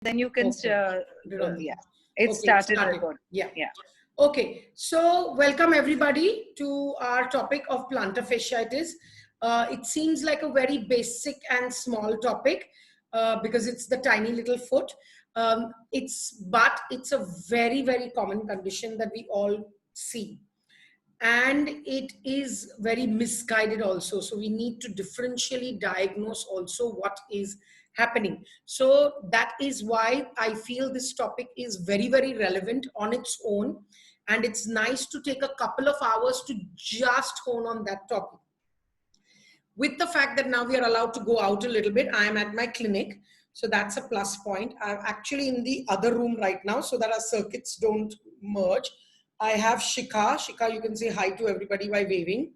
then you can yeah, it started recording. Yeah. Okay, so welcome everybody to our topic of plantar fasciitis. It seems like a very basic and small topic because it's the tiny little foot. But it's a very, very common condition that we all see. And it is very misguided also. So we need to differentially diagnose also what is happening. So that is why I feel this topic is very, very relevant on its own. And it's nice to take a couple of hours to just hone on that topic. With the fact that now we are allowed to go out a little bit, I am at my clinic. So that's a plus point. I'm actually in the other room right now so that our circuits don't merge. I have Shikha. Shikha, you can say hi to everybody by waving.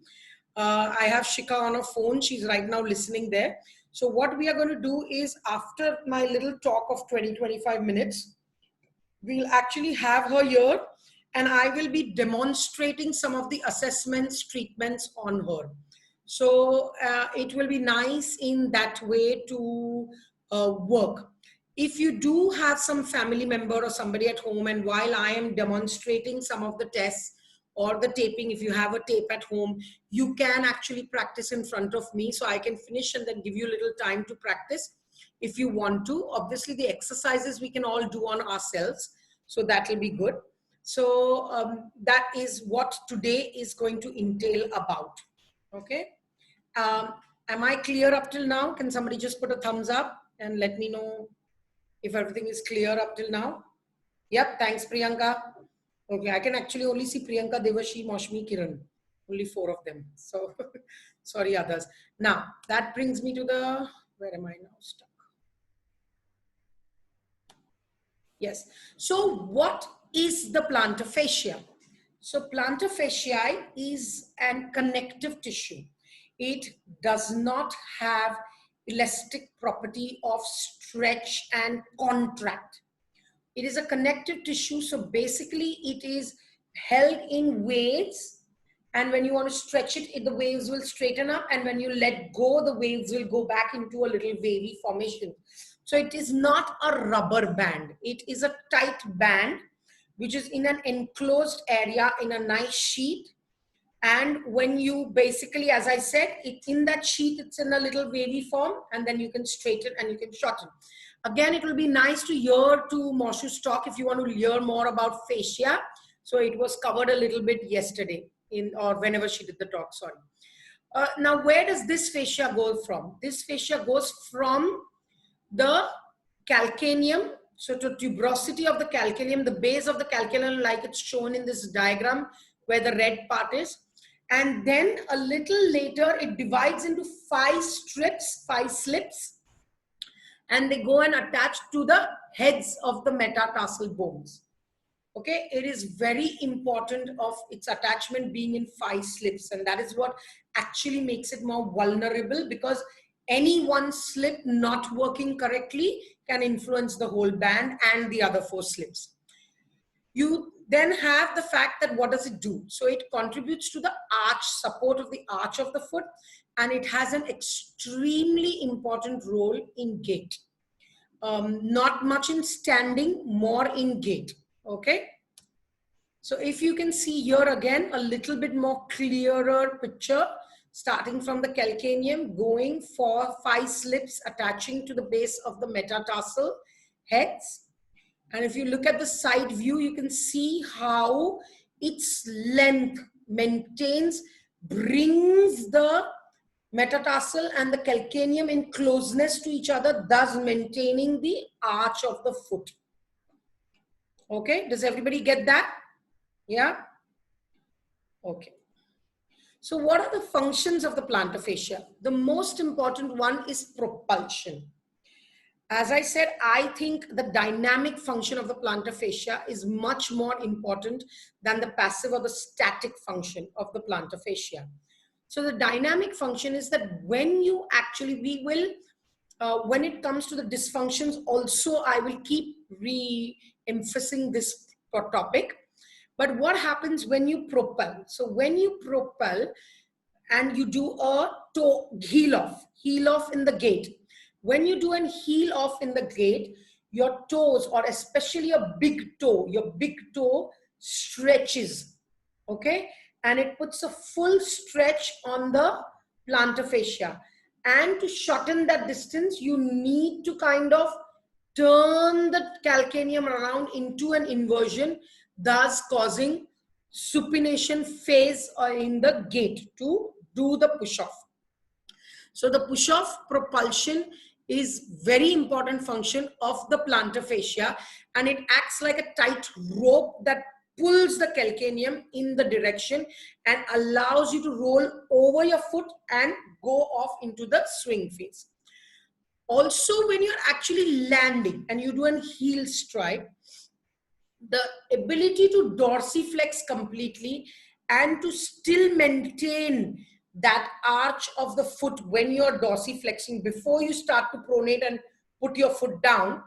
I have Shikha on a phone. She's right now listening there. So what we are going to do is after my little talk of 20-25 minutes, we'll actually have her here and I will be demonstrating some of the assessments, treatments on her. So it will be nice in that way to work. If you do have some family member or somebody at home, and while I am demonstrating some of the tests or the taping, if you have a tape at home, you can actually practice in front of me so I can finish and then give you a little time to practice if you want to. Obviously, the exercises we can all do on ourselves, so that will be good. So that is what today is going to entail about. Okay. Am I clear up till now? Can somebody just put a thumbs up and let me know if everything is clear up till now? Yep, thanks Priyanka. Okay, I can actually only see Priyanka, Devashi, Moshmi, Kiran. Only 4 of them. So, sorry others. Now, that brings me to the, where am I now stuck? Yes. So, what is the plantar fascia? So, plantar fasciae is a connective tissue. It does not have elastic property of stretch and contract. It is a connective tissue. So basically it is held in waves. And when you want to stretch it, the waves will straighten up. And when you let go, the waves will go back into a little wavy formation. So it is not a rubber band. It is a tight band, which is in an enclosed area in a nice sheet. And when you basically, as I said, in that sheet, it's in a little wavy form, and then you can straighten and you can shorten. Again, it will be nice to hear to Moshu's talk if you want to hear more about fascia. So it was covered a little bit yesterday or whenever she did the talk, sorry. Now, where does this fascia go from? This fascia goes from the calcaneum. So to tuberosity of the calcaneum, the base of the calcaneum, like it's shown in this diagram where the red part is. And then a little later, it divides into 5 strips, 5 slips, and they go and attach to the heads of the metatarsal bones. Okay, it is very important of its attachment being in 5 slips, and that is what actually makes it more vulnerable, because any one slip not working correctly can influence the whole band and the other 4 slips. You then have the fact that what does it do? So it contributes to the arch, support of the arch of the foot, and it has an extremely important role in gait. Not much in standing, more in gait. Okay. So if you can see here again, a little bit more clearer picture, starting from the calcaneum, going for 5 slips attaching to the base of the metatarsal heads. And if you look at the side view, you can see how its length maintains, brings the metatarsal and the calcaneum in closeness to each other, thus maintaining the arch of the foot. Okay, does everybody get that? Yeah? Okay. So what are the functions of the plantar fascia? The most important one is propulsion. As I said, I think the dynamic function of the plantar fascia is much more important than the passive or the static function of the plantar fascia. So the dynamic function is that when you actually, we will, when it comes to the dysfunctions also, I will keep re-emphasizing this topic. But what happens when you propel? So when you propel and you do a heel off in the gait. When you do an heel off in the gait, your toes, or especially your big toe stretches, okay? And it puts a full stretch on the plantar fascia. And to shorten that distance, you need to kind of turn the calcaneum around into an inversion, thus causing supination phase in the gait to do the push-off. So the push-off propulsion is very important function of the plantar fascia, and it acts like a tight rope that pulls the calcaneum in the direction and allows you to roll over your foot and go off into the swing phase. Also, when you're actually landing and you do a heel strike, the ability to dorsiflex completely and to still maintain that arch of the foot when you're dorsiflexing before you start to pronate and put your foot down,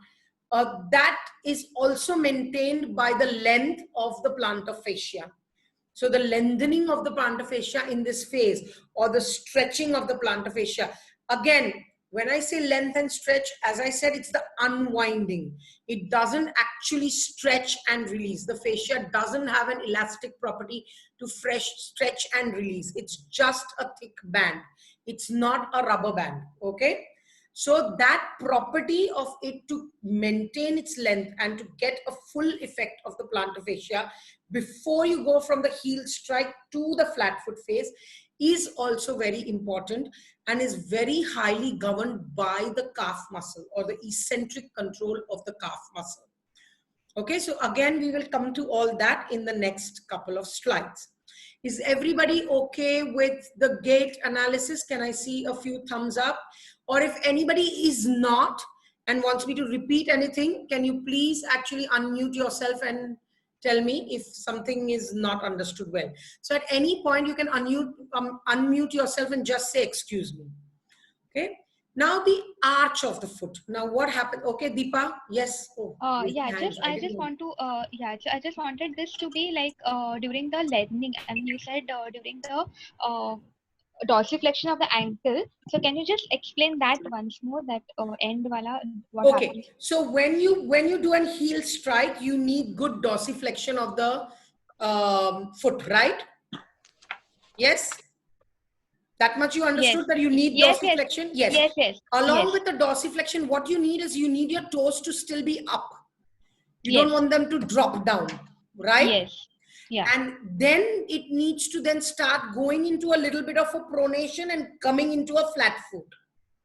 that is also maintained by the length of the plantar fascia. So the lengthening of the plantar fascia in this phase, or the stretching of the plantar fascia. Again, when I say length and stretch, as I said, it's the unwinding. It doesn't actually stretch and release. The fascia doesn't have an elastic property to stretch and release. It's just a thick band. It's not a rubber band, okay? So that property of it to maintain its length and to get a full effect of the plantar fascia before you go from the heel strike to the flat foot phase is also very important and is very highly governed by the calf muscle, or the eccentric control of the calf muscle. Okay, so again, we will come to all that in the next couple of slides. Is everybody okay with the gait analysis? Can I see a few thumbs up? Or if anybody is not and wants me to repeat anything, can you please actually unmute yourself and tell me if something is not understood well. So at any point, you can unmute yourself and just say, excuse me. Okay. Now the arch of the foot. Now what happened? Okay, Deepa. Yes. Oh, Yeah, I just want to I just wanted this to be like during the lengthening. I mean, you said during the dorsiflexion of the ankle. So can you just explain that once more? That end wala what okay. happens? So when you do an heel strike, you need good dorsiflexion of the foot, right? Yes. That much you understood, Yes. that you need Yes, dorsiflexion? yes. Yes. Yes. Along Yes. with the dorsiflexion, what you need is you need your toes to still be up. You Yes. don't want them to drop down, right? Yes. Yeah. And then it needs to then start going into a little bit of a pronation and coming into a flat foot.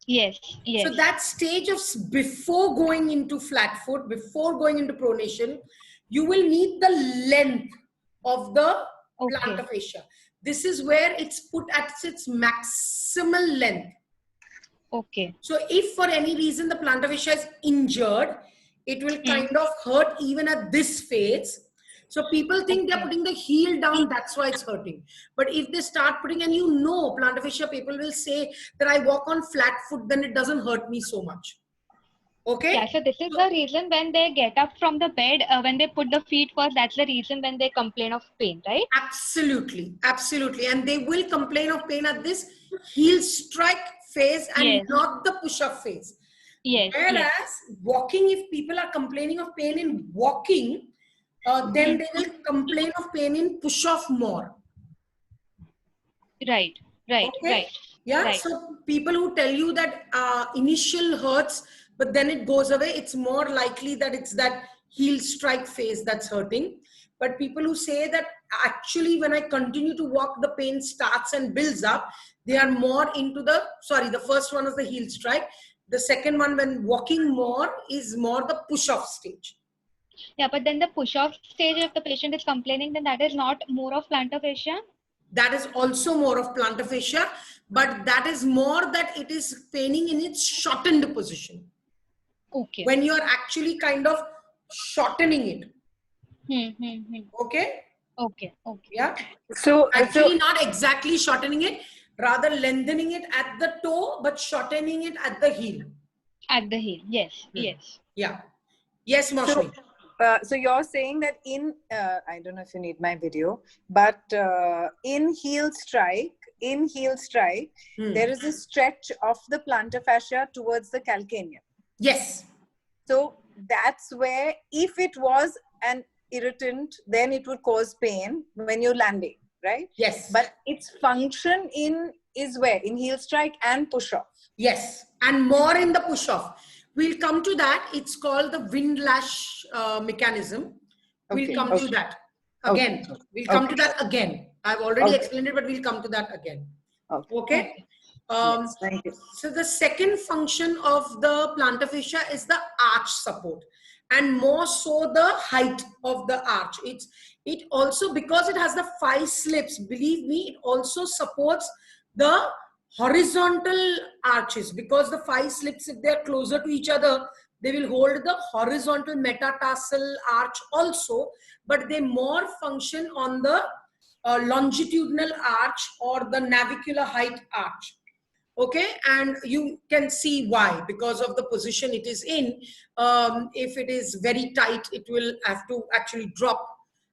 Yes. Yes. So that stage of before going into flat foot, before going into pronation, you will need the length of the plantar fascia. This is where it's put at its maximal length. Okay. So if for any reason the plantar fascia is injured, it will kind of hurt even at this phase. So people think they're putting the heel down, that's why it's hurting. But if they start putting, and plantar fascia, people will say that I walk on flat foot, then it doesn't hurt me so much. Okay? Yeah, so this is the reason when they get up from the bed, when they put the feet first, that's the reason when they complain of pain, right? Absolutely. Absolutely. And they will complain of pain at this heel strike phase and not the push-up phase. Yes. Whereas walking, if people are complaining of pain in walking, then they will complain of pain in push-off more. Right. Okay? Yeah. Right. So people who tell you that initial hurts, but then it goes away, it's more likely that it's that heel strike phase that's hurting. But people who say that actually when I continue to walk, the pain starts and builds up, they are more into the first one is the heel strike. The second one, when walking more, is more the push-off stage. Yeah, but then the push-off stage, if the patient is complaining, then that is not more of plantar fascia? That is also more of plantar fascia, but that is more that it is paining in its shortened position. Okay. When you are actually kind of shortening it. Okay? Okay. Yeah. So actually not exactly shortening it, rather lengthening it at the toe, but shortening it at the heel. At the heel, yes. Yes. Yeah. Yes, Moshmi. So you're saying that in, I don't know if you need my video, but in heel strike, there is a stretch of the plantar fascia towards the calcaneum. Yes. So that's where, if it was an irritant, then it would cause pain when you're landing, right? Yes. But its function is where? In heel strike and push off. Yes, and more in the push off. We'll come to that. It's called the windlash mechanism. We'll Okay, come okay. to that again. Okay. We'll come Okay. to that again. I've already Okay. explained it, but we'll come to that again. Okay. Okay. Yes, thank you. So the second function of the plantar fascia is the arch support, and more so the height of the arch. It also, because it has the 5 slips, believe me, it also supports the horizontal arches, because the 5 slips, if they're closer to each other, they will hold the horizontal metatarsal arch also, but they more function on the longitudinal arch or the navicular height arch. Okay, and you can see why, because of the position it is in. If it is very tight, it will have to actually drop,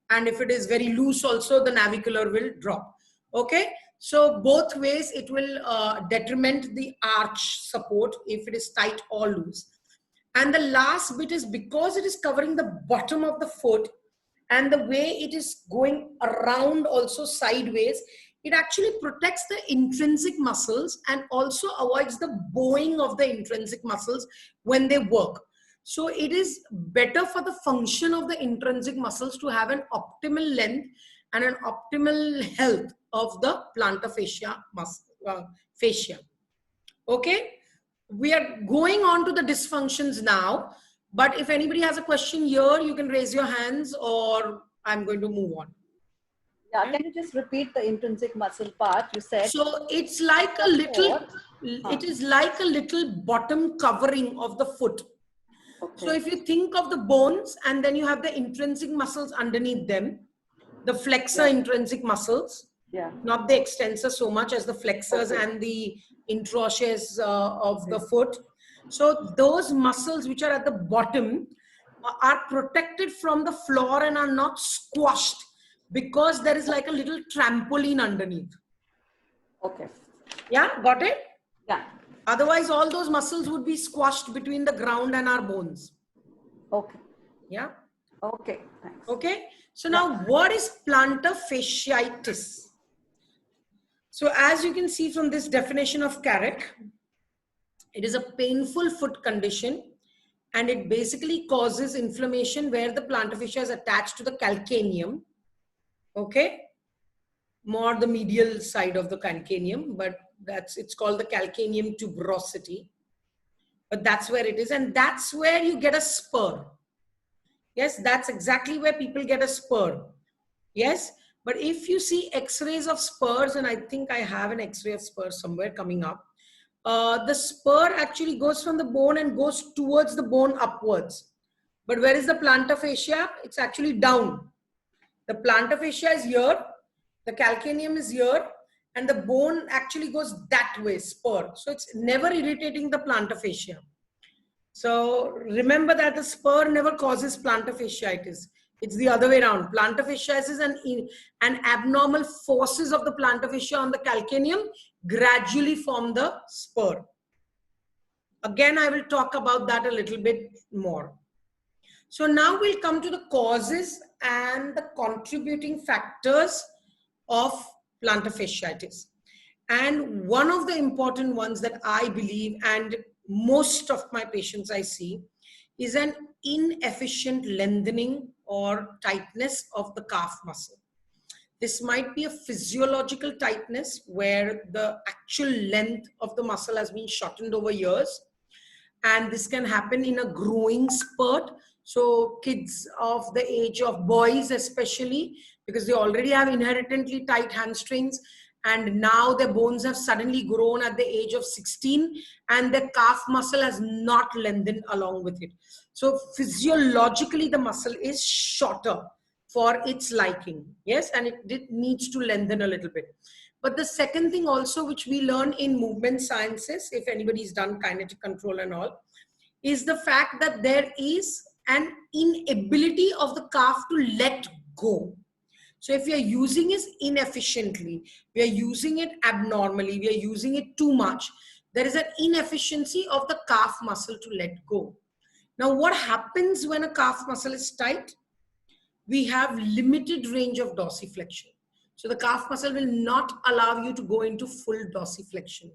and if it is very loose also, the navicular will drop. Okay, so both ways it will detriment the arch support if it is tight or loose. And the last bit is, because it is covering the bottom of the foot, and the way it is going around also sideways, it actually protects the intrinsic muscles and also avoids the bowing of the intrinsic muscles when they work. So it is better for the function of the intrinsic muscles to have an optimal length and an optimal health of the plantar fascia. Okay, we are going on to the dysfunctions now, but if anybody has a question here, you can raise your hands, or I'm going to move on. Yeah, can you just repeat the intrinsic muscle part you said? So it's like a little, it is like a little bottom covering of the foot. Okay. So if you think of the bones, and then you have the intrinsic muscles underneath them, the flexor intrinsic muscles, not the extensor so much as the flexors and the interosseous of the foot. So those muscles which are at the bottom are protected from the floor and are not squashed, because there is like a little trampoline underneath. Okay. Yeah, got it? Yeah. Otherwise, all those muscles would be squashed between the ground and our bones. Okay. Yeah. Okay. Thanks. Okay. So now, what is plantar fasciitis? So as you can see from this definition of Carrick, it is a painful foot condition, and it basically causes inflammation where the plantar fascia is attached to the calcaneum. Okay. More the medial side of the calcaneum, but it's called the calcaneum tuberosity. But that's where it is, and that's where you get a spur. Yes, that's exactly where people get a spur. Yes, but if you see x-rays of spurs, and I think I have an x-ray of spurs somewhere coming up, the spur actually goes from the bone and goes towards the bone upwards. But where is the plantar fascia? It's actually down. The plantar fascia is here, the calcaneum is here, and the bone actually goes that way, spur. So it's never irritating the plantar fascia. So remember that the spur never causes plantar fasciitis. It's the other way around. Plantar fasciitis is an abnormal forces of the plantar fascia on the calcaneum gradually form the spur. Again, I will talk about that a little bit more. So now we'll come to the causes and the contributing factors of plantar fasciitis. And one of the important ones that I believe, and most of my patients I see, is an inefficient lengthening or tightness of the calf muscle. This might be a physiological tightness where the actual length of the muscle has been shortened over years. And this can happen in a growing spurt. So kids of the age of boys especially, because they already have inherently tight hamstrings, and now their bones have suddenly grown at the age of 16, and their calf muscle has not lengthened along with it. So physiologically the muscle is shorter for its liking. Yes, and it needs to lengthen a little bit. But the second thing also, which we learn in movement sciences, if anybody's done kinetic control and all, is the fact that there is an inability of the calf to let go. So if we are using it inefficiently, we are using it abnormally, we are using it too much, there is an inefficiency of the calf muscle to let go. Now, what happens when a calf muscle is tight? We have limited range of dorsiflexion. So the calf muscle will not allow you to go into full dorsiflexion.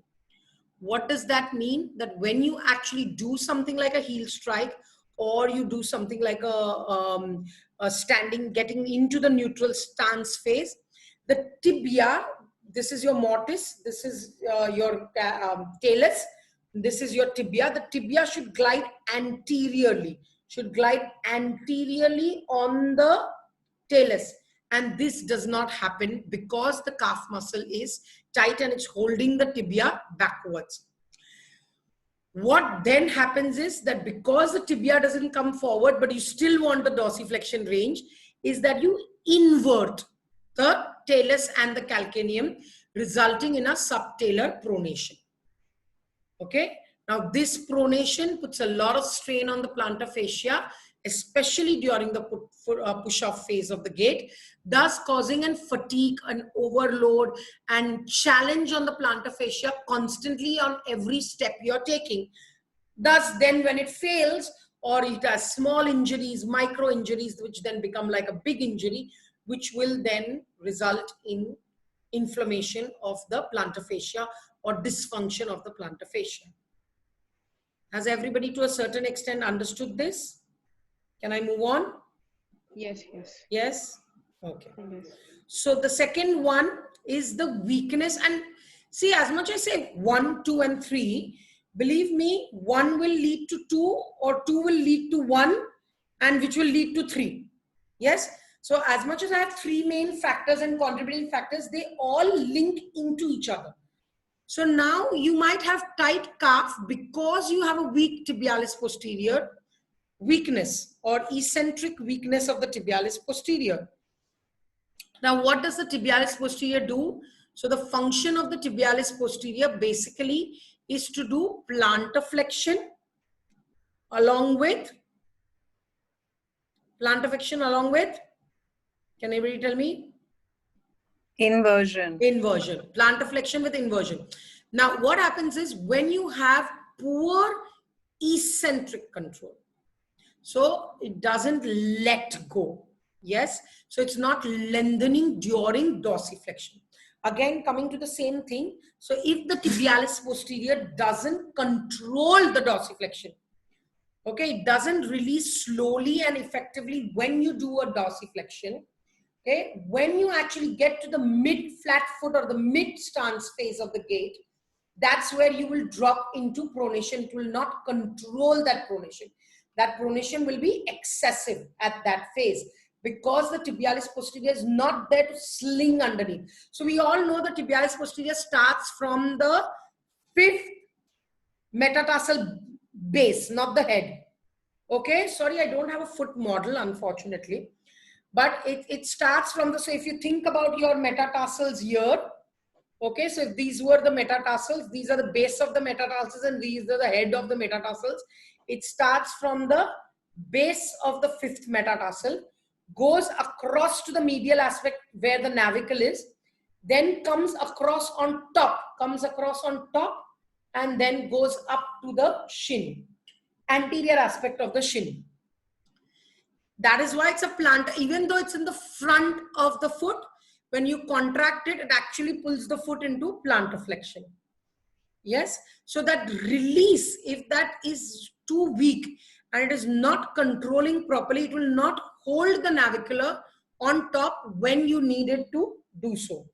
What does that mean? That when you actually do something like a heel strike, or you do something like a standing, getting into the neutral stance phase, the tibia, this is your mortise, this is your talus, this is your tibia. The tibia should glide anteriorly, on the talus. And this does not happen because the calf muscle is tight and it's holding the tibia backwards. What then happens is that because the tibia doesn't come forward, but you still want the dorsiflexion range, is that you invert the talus and the calcaneum, resulting in a subtalar pronation. Okay. Now this pronation puts a lot of strain on the plantar fascia, especially during the push-off phase of the gait, thus causing an fatigue, an overload, and challenge on the plantar fascia constantly on every step you're taking. Thus, then when it fails, or it has small injuries, micro injuries, which then become like a big injury, which will then result in inflammation of the plantar fascia or dysfunction of the plantar fascia. Has everybody to a certain extent understood this? Can I move on? Yes, yes. Yes? Okay. Yes. So the second one is the weakness. And see, as much as I say 1, 2, and 3, believe me, 1 will lead to 2, or 2 will lead to 1, and which will lead to 3. Yes? So as much as I have 3 main factors and contributing factors, they all link into each other. So now you might have tight calf because you have a weak tibialis posterior weakness, or eccentric weakness of the tibialis posterior. Now, what does the tibialis posterior do? So the function of the tibialis posterior basically is to do plantar flexion along with, can anybody tell me? Inversion. Plantar flexion with inversion. Now, what happens is when you have poor eccentric control, so it doesn't let go. Yes. So it's not lengthening during dorsiflexion. Again, coming to the same thing. So if the tibialis posterior doesn't control the dorsiflexion, okay, it doesn't release slowly and effectively when you do a dorsiflexion. Okay, when you actually get to the mid flat foot or the mid stance phase of the gait, that's where you will drop into pronation. It will not control that pronation. That pronation will be excessive at that phase because the tibialis posterior is not there to sling underneath. So we all know the tibialis posterior starts from the 5th metatarsal base, not the head. Okay, sorry, I don't have a foot model, unfortunately. But it starts from the, so if you think about your metatarsals here, okay, so if these were the metatarsals, these are the base of the metatarsals and these are the head of the metatarsals. It starts from the base of the 5th metatarsal, goes across to the medial aspect where the navicle is, then comes across on top, and then goes up to the shin, anterior aspect of the shin. That is why it's a plantar, even though it's in the front of the foot, when you contract it, it actually pulls the foot into plantar flexion. Yes. So that release, if that is too weak and it is not controlling properly, it will not hold the navicular on top when you need it to do so.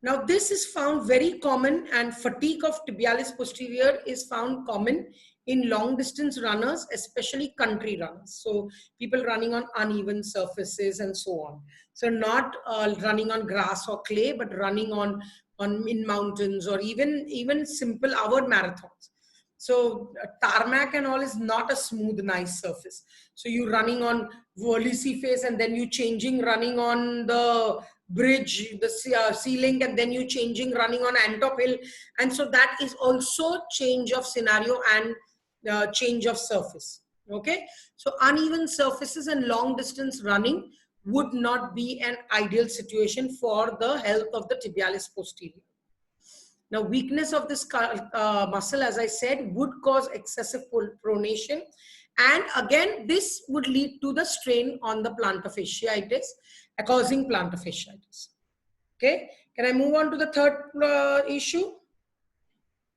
Now this is found very common, and fatigue of tibialis posterior is found common in long distance runners, especially country runners. So people running on uneven surfaces and so on. So not running on grass or clay, but running on in mountains, or even simple hour marathons. So tarmac and all is not a smooth, nice surface. So you running on Verlicy face and then you running on the bridge, the ceiling, and then you running on Antop Hill. And so that is also change of scenario and change of surface. Okay. So uneven surfaces and long distance running would not be an ideal situation for the health of the tibialis posterior. Now, weakness of this muscle, as I said, would cause excessive pronation, And again, this would lead to the strain on the plantar fasciitis, causing plantar fasciitis. Okay, can I move on to the third issue?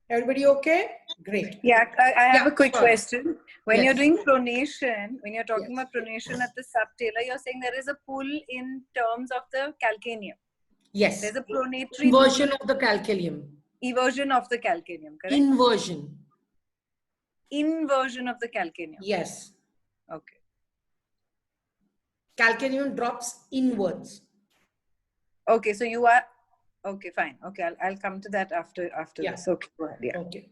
Everybody okay? Great. Yeah, I have Yeah, a quick sure. question. When Yes. you're doing pronation, when you're talking Yes. about pronation at the subtalar, you're saying there is a pull in terms of the calcaneum. Yes. There's a pronatory Inversion pull, of the calcaneum. eversion of the calcaneum, correct? Inversion. Inversion of the calcaneum. Yes. Okay. Calcaneum drops inwards. Okay, so you are okay. Fine. Okay, I'll come to that after Yeah. this. Okay, go ahead. Yeah. Okay.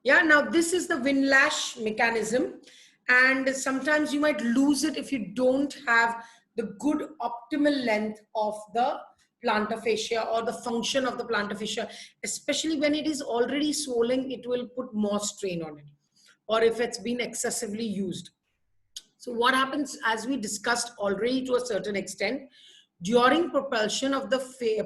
Yeah. Now this is the windlash mechanism, and sometimes you might lose it if you don't have the good optimal length of the plantar fascia or the function of the plantar fascia, especially when it is already swollen. It will put more strain on it, or if it's been excessively used. So what happens, as we discussed already to a certain extent, during propulsion of the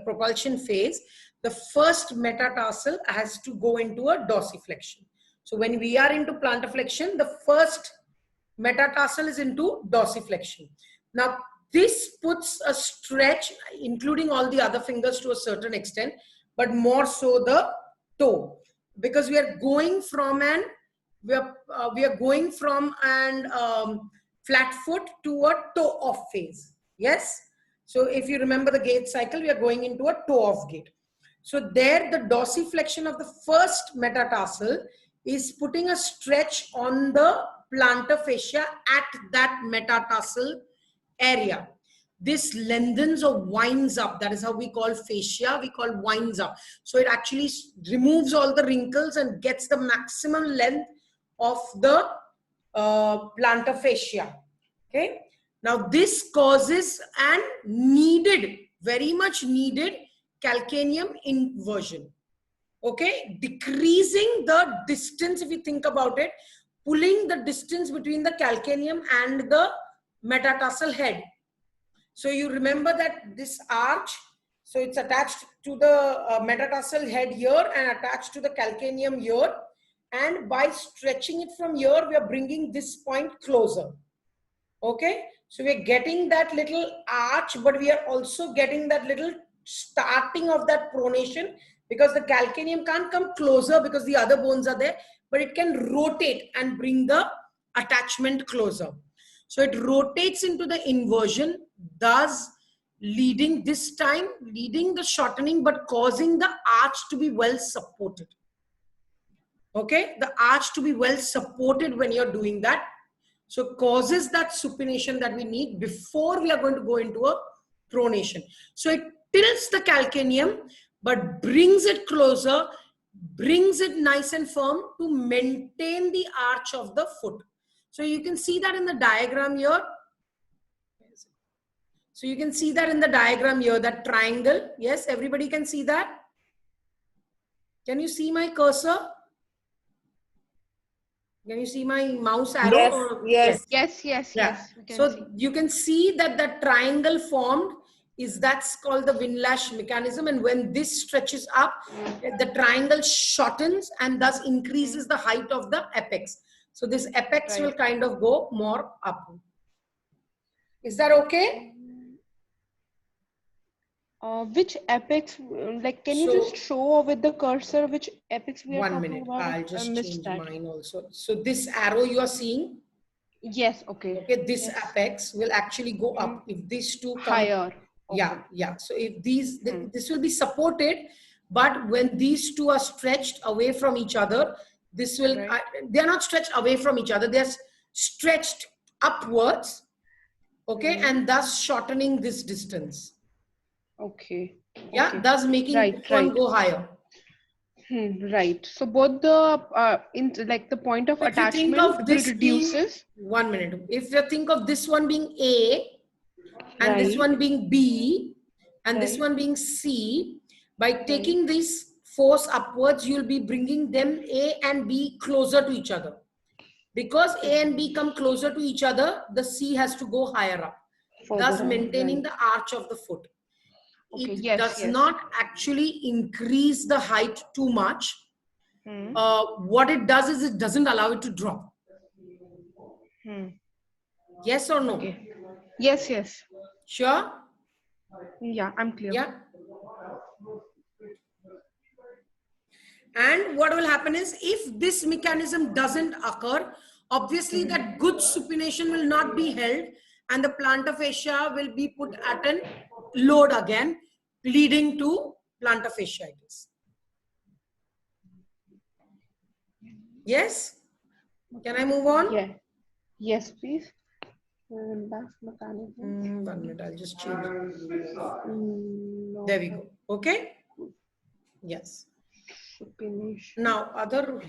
propulsion phase, the first metatarsal has to go into a dorsiflexion. So when we are into plantar flexion, the first metatarsal is into dorsiflexion. Now this puts a stretch, including all the other fingers to a certain extent, but more so the toe, because we are going from an flat foot to a toe off phase. Yes. So if you remember the gait cycle, we are going into a toe off gait. So there, the dorsiflexion of the first metatarsal is putting a stretch on the plantar fascia at that metatarsal area. This lengthens or winds up. That is how we call fascia. We call winds up. So it actually removes all the wrinkles and gets the maximum length of the plantar fascia. Okay. Now this causes an needed, very much needed calcaneum inversion. Okay, decreasing the distance, if you think about it, pulling the distance between the calcaneum and the metatarsal head. So you remember that this arch, so it's attached to the metatarsal head here and attached to the calcaneum here. And by stretching it from here, we are bringing this point closer. Okay, so we're getting that little arch, but we are also getting that little starting of that pronation, because the calcaneum can't come closer because the other bones are there, but it can rotate and bring the attachment closer. So it rotates into the inversion, thus leading the shortening, but causing the arch to be well supported. Okay, the arch to be well supported when you're doing that. So causes that supination that we need before we are going to go into a pronation. So it tilts the calcaneum, but brings it closer, brings it nice and firm to maintain the arch of the foot. So you can see that in the diagram here. So you can see that in the diagram here, that triangle. Yes, everybody can see that. Can you see my cursor? Can you see my mouse arrow? Yes. Yes, yes, Yeah. yes. We can So see. you can see that the triangle formed that's called the windlash mechanism. And when this stretches up, the triangle shortens and thus increases the height of the apex. So this apex will kind of go more up. Is that okay? Which apex, like, can you just show with the cursor which apex we are One talking minute, about? I'll I just missed change that. mine also. So this arrow you are seeing, Yes, okay. okay, this Yes. apex will actually go up if these two come Higher. Yeah, yeah. So if these, this will be supported, but when these two are stretched away from each other, this will, they are not stretched away from each other, they're stretched upwards, okay, and thus shortening this distance. Okay. Yeah, Okay. thus making this one go higher. Right. So both the like the point of If you think attachment of will this reduces. being, 1 minute, if you think of this one being A, and this one being B, and this one being C, by taking this force upwards, you'll be bringing them A and B closer to each other. Because A and B come closer to each other, the C has to go higher up, thus maintaining the arch of the foot. It does not actually increase the height too much. What it does is it doesn't allow it to drop. Yes or no? Okay. Yes, yes. Sure? Yeah, I'm clear. Yeah. And what will happen is, if this mechanism doesn't occur, obviously that good supination will not be held and the plantar fascia will be put at an load again, leading to plantar fasciitis. Yes? Can I move on? Yeah. Yes, please. Back mechanism. 1 minute, I'll just change it. No. There we go. Okay? Yes. Supination. Now, other...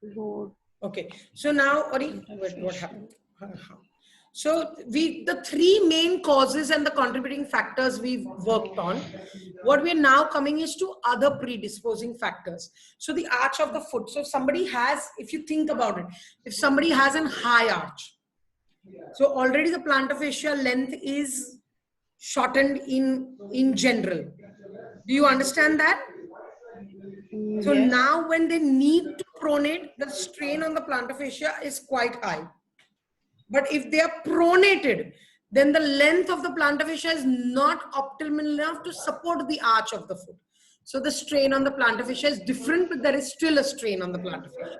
Load. Okay. So now, Ori, wait, what happened? So the three main causes and the contributing factors we've worked on. What we're now coming is to other predisposing factors. So the arch of the foot. So somebody has, if you think about it, if somebody has an high arch, so already the plantar fascia length is shortened in general. Do you understand that? So Yes. now when they need to pronate, the strain on the plantar fascia is quite high. But if they are pronated, then the length of the plantar fascia is not optimal enough to support the arch of the foot. So the strain on the plantar fascia is different, but there is still a strain on the plantar fascia.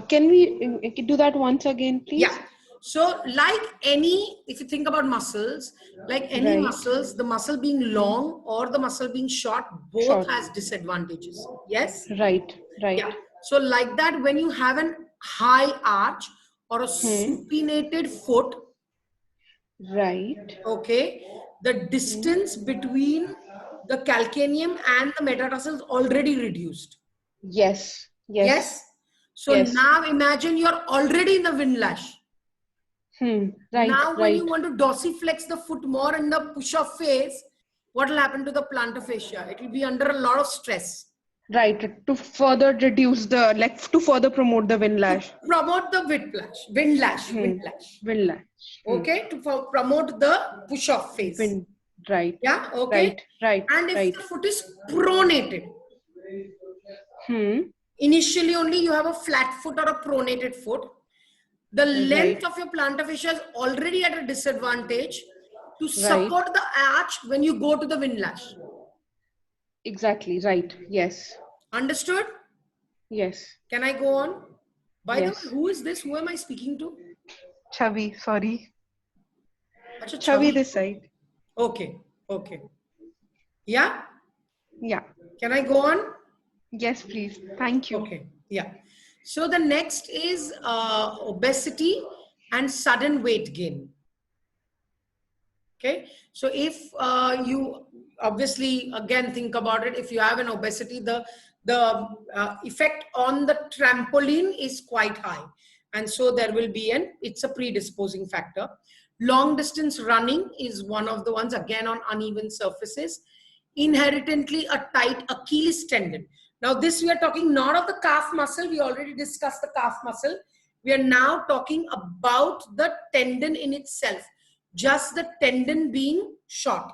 Can we do that once again, please? Yeah. So like any, if you think about muscles, like any Right. muscles, the muscle being long or the muscle being short, both Short. has disadvantages. Yes? Right. Right. Yeah. So like that, when you have an high arch or a supinated foot, Right. okay, the distance between the calcaneum and the metatarsal is already reduced. Yes. Yes. Yes? So Yes. now imagine you're already in the windlash. Right. Now when Right. you want to dorsiflex the foot more in the push-off phase, what will happen to the plantar fascia? It will be under a lot of stress. Right. To further reduce the, like, to further promote the windlash. To promote the windlash. Windlash. Okay, to promote the push-off phase. Right. Yeah, okay. Right. And if Right. the foot is pronated, Hmm. initially only you have a flat foot or a pronated foot, the length of your plantar fascia is already at a disadvantage to support the arch when you go to the windlash. Exactly. Right. Yes. Understood? Yes. Can I go on? By the Yes. way, who is this? Who am I speaking to? Chavi. Sorry. Achha, Chavi this side. Okay. Okay. Yeah? Yeah. Can I go on? Yes, please. Thank you. Okay. Yeah. So the next is obesity and sudden weight gain. Okay. So if you obviously again think about it, if you have an obesity, the effect on the trampoline is quite high, and so there will be it's a predisposing factor. Long distance running is one of the ones, again on uneven surfaces. Inherently a tight Achilles tendon. Now this we are talking not of the calf muscle. We already discussed the calf muscle. We are now talking about the tendon in itself, just the tendon being short,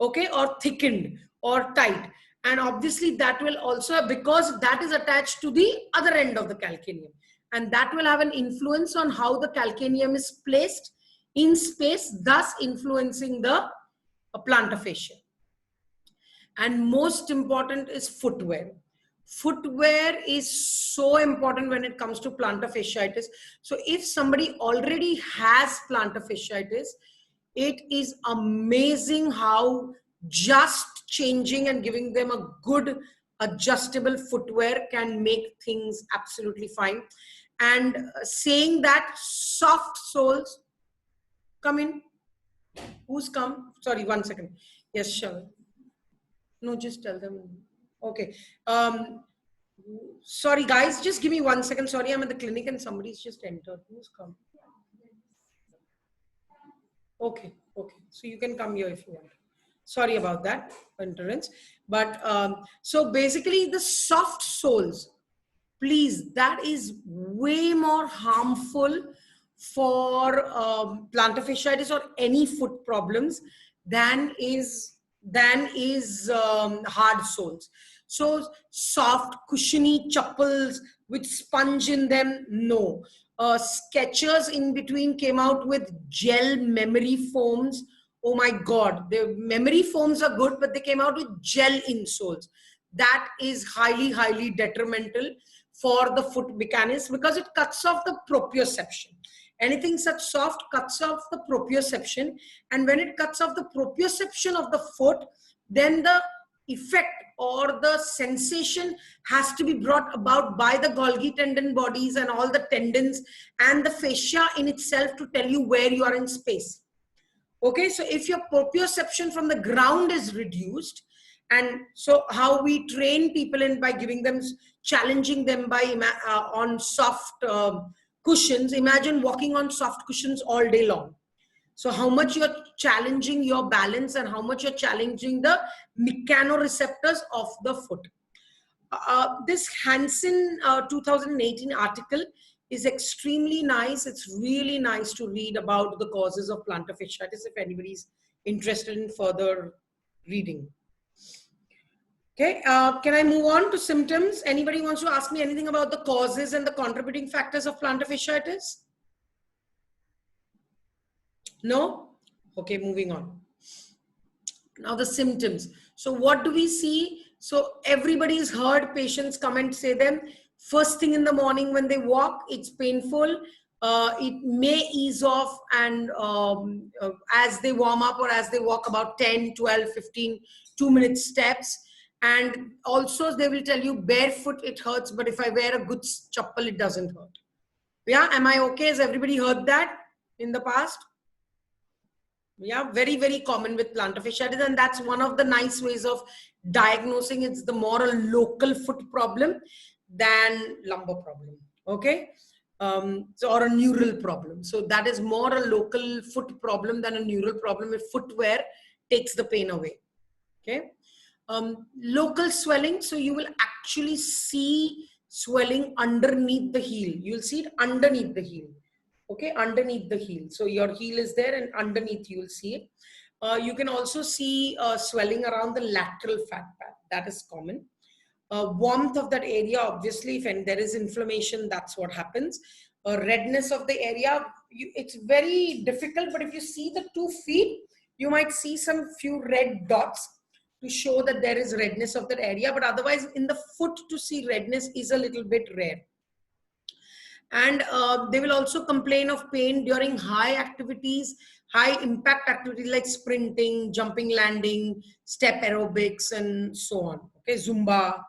okay, or thickened or tight. And obviously that will also, because that is attached to the other end of the calcaneum, and that will have an influence on how the calcaneum is placed in space, thus influencing the plantar fascia. And most important is footwear. Footwear is so important when it comes to plantar fasciitis. So if somebody already has plantar fasciitis, it is amazing how just changing and giving them a good adjustable footwear can make things absolutely fine. And saying that soft soles, come in. Who's come? Sorry, 1 second. Yes, sure. No, just tell them. Okay. Sorry, guys, just give me 1 second. Sorry, I'm at the clinic and somebody's just entered. Who's come? Okay, okay. So you can come here if you want. Sorry about that, entrance. But so basically the soft soles, please, that is way more harmful for plantar fasciitis or any foot problems than is hard soles. So soft, cushiony chappals with sponge in them? No. Sketchers in between came out with gel memory foams. Oh my God, the memory foams are good, but they came out with gel insoles. That is highly, highly detrimental for the foot mechanics because it cuts off the proprioception. Anything such soft cuts off the proprioception, and when it cuts off the proprioception of the foot, then the effect or the sensation has to be brought about by the Golgi tendon bodies and all the tendons and the fascia in itself to tell you where you are in space. Okay, so if your proprioception from the ground is reduced, and so how we train people in by giving them, challenging them by on soft cushions. Imagine walking on soft cushions all day long. So how much you're challenging your balance and how much you're challenging the mechanoreceptors of the foot. This Hansen 2018 article is extremely nice. It's really nice to read about the causes of plantar fasciitis if anybody's interested in further reading. Okay, can I move on to symptoms? Anybody wants to ask me anything about the causes and the contributing factors of plantar fasciitis? No? Okay, moving on. Now the symptoms. So what do we see? So everybody's heard patients come and say them. First thing in the morning when they walk, it's painful. It may ease off, and as they warm up or as they walk about 10, 12, 15, 2-minute steps. And also they will tell you barefoot it hurts, but if I wear a good chappal, it doesn't hurt. Yeah, am I okay? Has everybody heard that in the past? Yeah, very, very common with plantar fasciitis, and that's one of the nice ways of diagnosing. It's the more a local foot problem than lumbar problem. Okay, so or a neural problem. So that is more a local foot problem than a neural problem if footwear takes the pain away. Okay, local swelling. So you will actually see swelling underneath the heel. You'll see it underneath the heel. Okay, underneath the heel. So your heel is there and underneath you will see it. You can also see swelling around the lateral fat pad. That is common. Warmth of that area, obviously, if there is inflammation, that's what happens. Redness of the area, it's very difficult, but if you see the 2 feet, you might see some few red dots to show that there is redness of that area, but otherwise in the foot to see redness is a little bit rare. And they will also complain of pain during high activities, high impact activities like sprinting, jumping, landing, step aerobics, and so on. Okay, Zumba,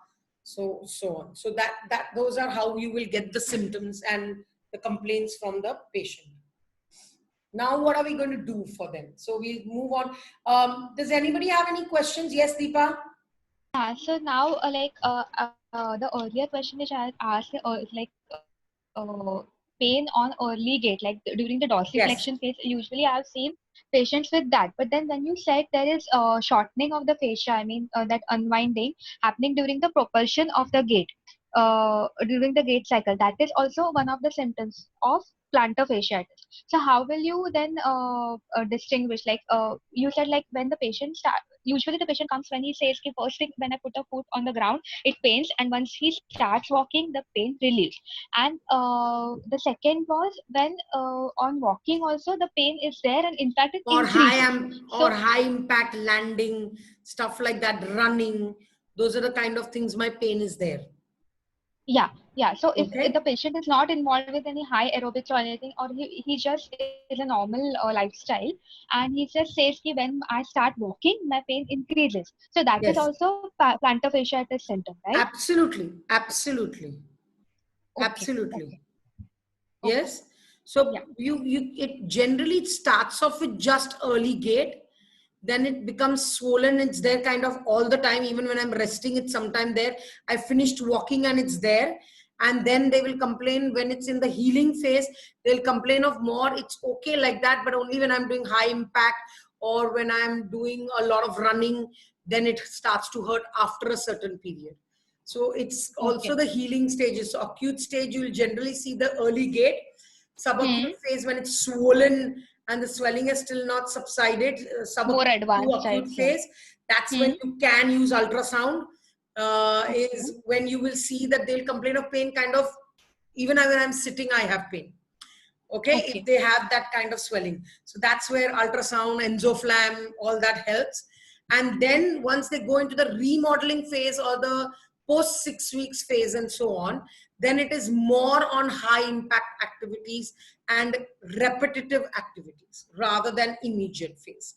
so on. So those are how you will get the symptoms and the complaints from the patient. Now, what are we going to do for them? So we'll move on. Does anybody have any questions? Yes, Deepa? Yeah, so now, the earlier question which I had asked, pain on early gait, like during the dorsiflexion Yes. phase, usually I've seen patients with that. But then when you said there is shortening of the fascia, I mean, that unwinding happening during the propulsion of the gait, during the gait cycle, that is also one of the symptoms of plantar fasciitis. So how will you then distinguish? Like you said, like when the patient usually the patient comes when he says, "Okay, first thing when I put a foot on the ground, it pains, and once he starts walking, the pain relieves." And the second was when on walking also the pain is there, and in fact it Or increases. or high impact landing, stuff like that, running. Those are the kind of things my pain is there. Yeah. So if Okay. the patient is not involved with any high aerobics or anything, or he just is a normal lifestyle, and he just says that when I start walking, my pain increases. So that is Yes. also plantar fasciitis symptom, right? Absolutely. Absolutely. Absolutely. Okay. Yes. So Yeah. it generally starts off with just early gait. Then it becomes swollen. It's there kind of all the time. Even when I'm resting, it's sometime there. I finished walking and it's there. And then they will complain when it's in the healing phase. They'll complain of more. It's okay like that, but only when I'm doing high impact or when I'm doing a lot of running, then it starts to hurt after a certain period. So it's also the healing stages. So acute stage, you will generally see the early gait. Subacute phase when it's swollen and the swelling has still not subsided. More Subacute to advanced, I'd acute say. phase, that's when you can use ultrasound. is when you will see that they'll complain of pain kind of, even when I'm sitting, I have pain. Okay, if they have that kind of swelling. So that's where ultrasound, enzoflam, all that helps. And then once they go into the remodeling phase or the post 6 weeks phase and so on, then it is more on high impact activities and repetitive activities rather than immediate phase.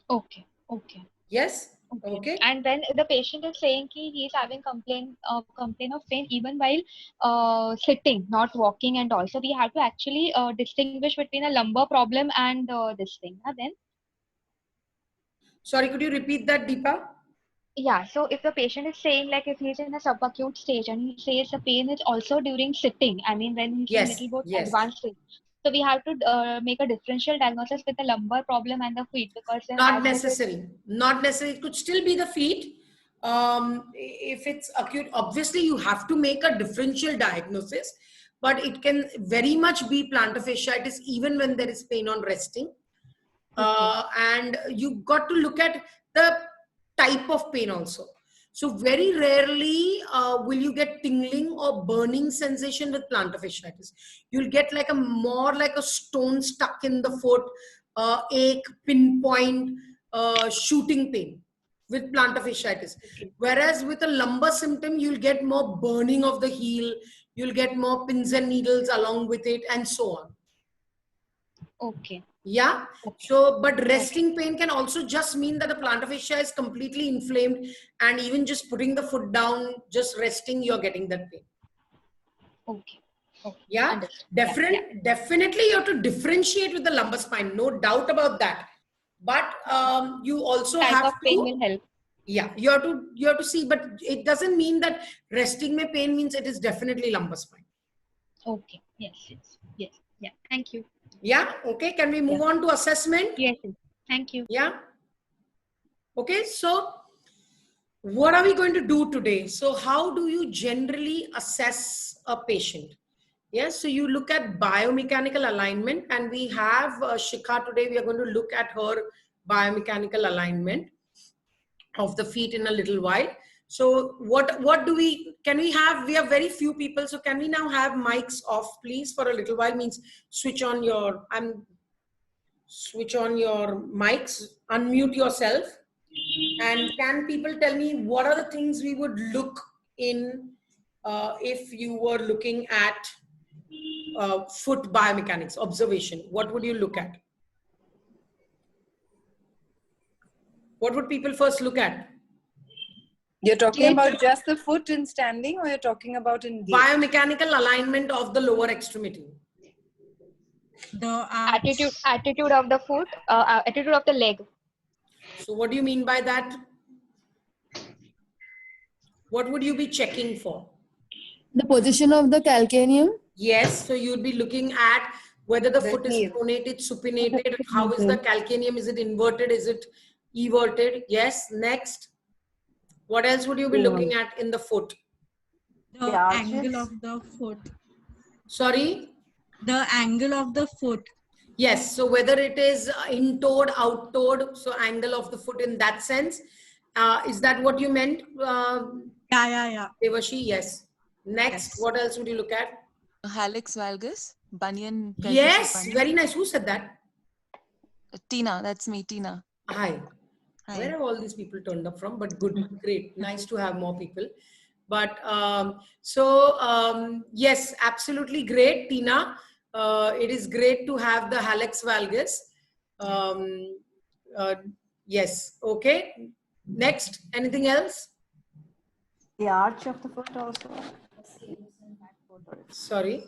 Okay. Okay. Yes. Okay. Okay. And then the patient is saying he is having complaint of pain even while sitting, not walking and all. So we have to actually distinguish between a lumbar problem and this thing. Then Sorry, could you repeat that, Deepa? yeah. So if the patient is saying like if he's in a subacute stage and he says the pain is also during sitting, I mean when he's in Yes. little bit Yes. advanced stage. So we have to make a differential diagnosis with the lumbar problem and the feet because Not necessary. Not necessary. It could still be the feet. If it's acute, obviously you have to make a differential diagnosis, but it can very much be plantar fasciitis even when there is pain on resting. And you got to look at the type of pain also. So very rarely will you get tingling or burning sensation with plantar fasciitis. You'll get like a more like a stone stuck in the foot, ache, pinpoint, shooting pain with plantar fasciitis. Whereas with a lumbar symptom, you'll get more burning of the heel, you'll get more pins and needles along with it, and so on. Okay. Yeah. So, but resting pain can also just mean that the plantar fascia is completely inflamed, and even just putting the foot down, just resting, you're getting that pain. Okay. Yeah. Definitely you have to differentiate with the lumbar spine. No doubt about that. But you also Type have of to. pain will help. Yeah. You have to see, but it doesn't mean that resting mein pain means it is definitely lumbar spine. Okay. Yes. Yeah. Thank you. Yeah. Okay. Can we move on to assessment? Yes. Thank you. Yeah. Okay. So what are we going to do today? So how do you generally assess a patient? Yes. So you look at biomechanical alignment, and we have Shikha today. We are going to look at her biomechanical alignment of the feet in a little while. So what do we have very few people, so can we now have mics off please for a little while? Means switch on your mics, unmute yourself, and can people tell me what are the things we would look in if you were looking at foot biomechanics observation? What would you look at? What would people first look at? You're talking about just the foot in standing, or you're talking about in gait? Biomechanical alignment of the lower extremity. The attitude of the foot, attitude of the leg. So what do you mean by that? What would you be checking for? The position of the calcaneum. Yes, so you'd be looking at whether the foot is pronated, supinated, how is the calcaneum, is it inverted, is it everted? Yes, next. What else would you be looking at in the foot? The angle of the foot. Sorry? The angle of the foot. Yes, so whether it is in-toed, out-toed, so angle of the foot in that sense. Is that what you meant? Yeah. Devashi, yes. Next, what else would you look at? Hallux valgus, bunion. Yes, very nice. Who said that? Tina, that's me, Tina. Hi. Where have all these people turned up from? But good, great. Nice to have more people. But yes, absolutely great, Tina. It is great to have the hallux valgus. Yes, okay. Next, anything else? The arch of the foot also. Sorry?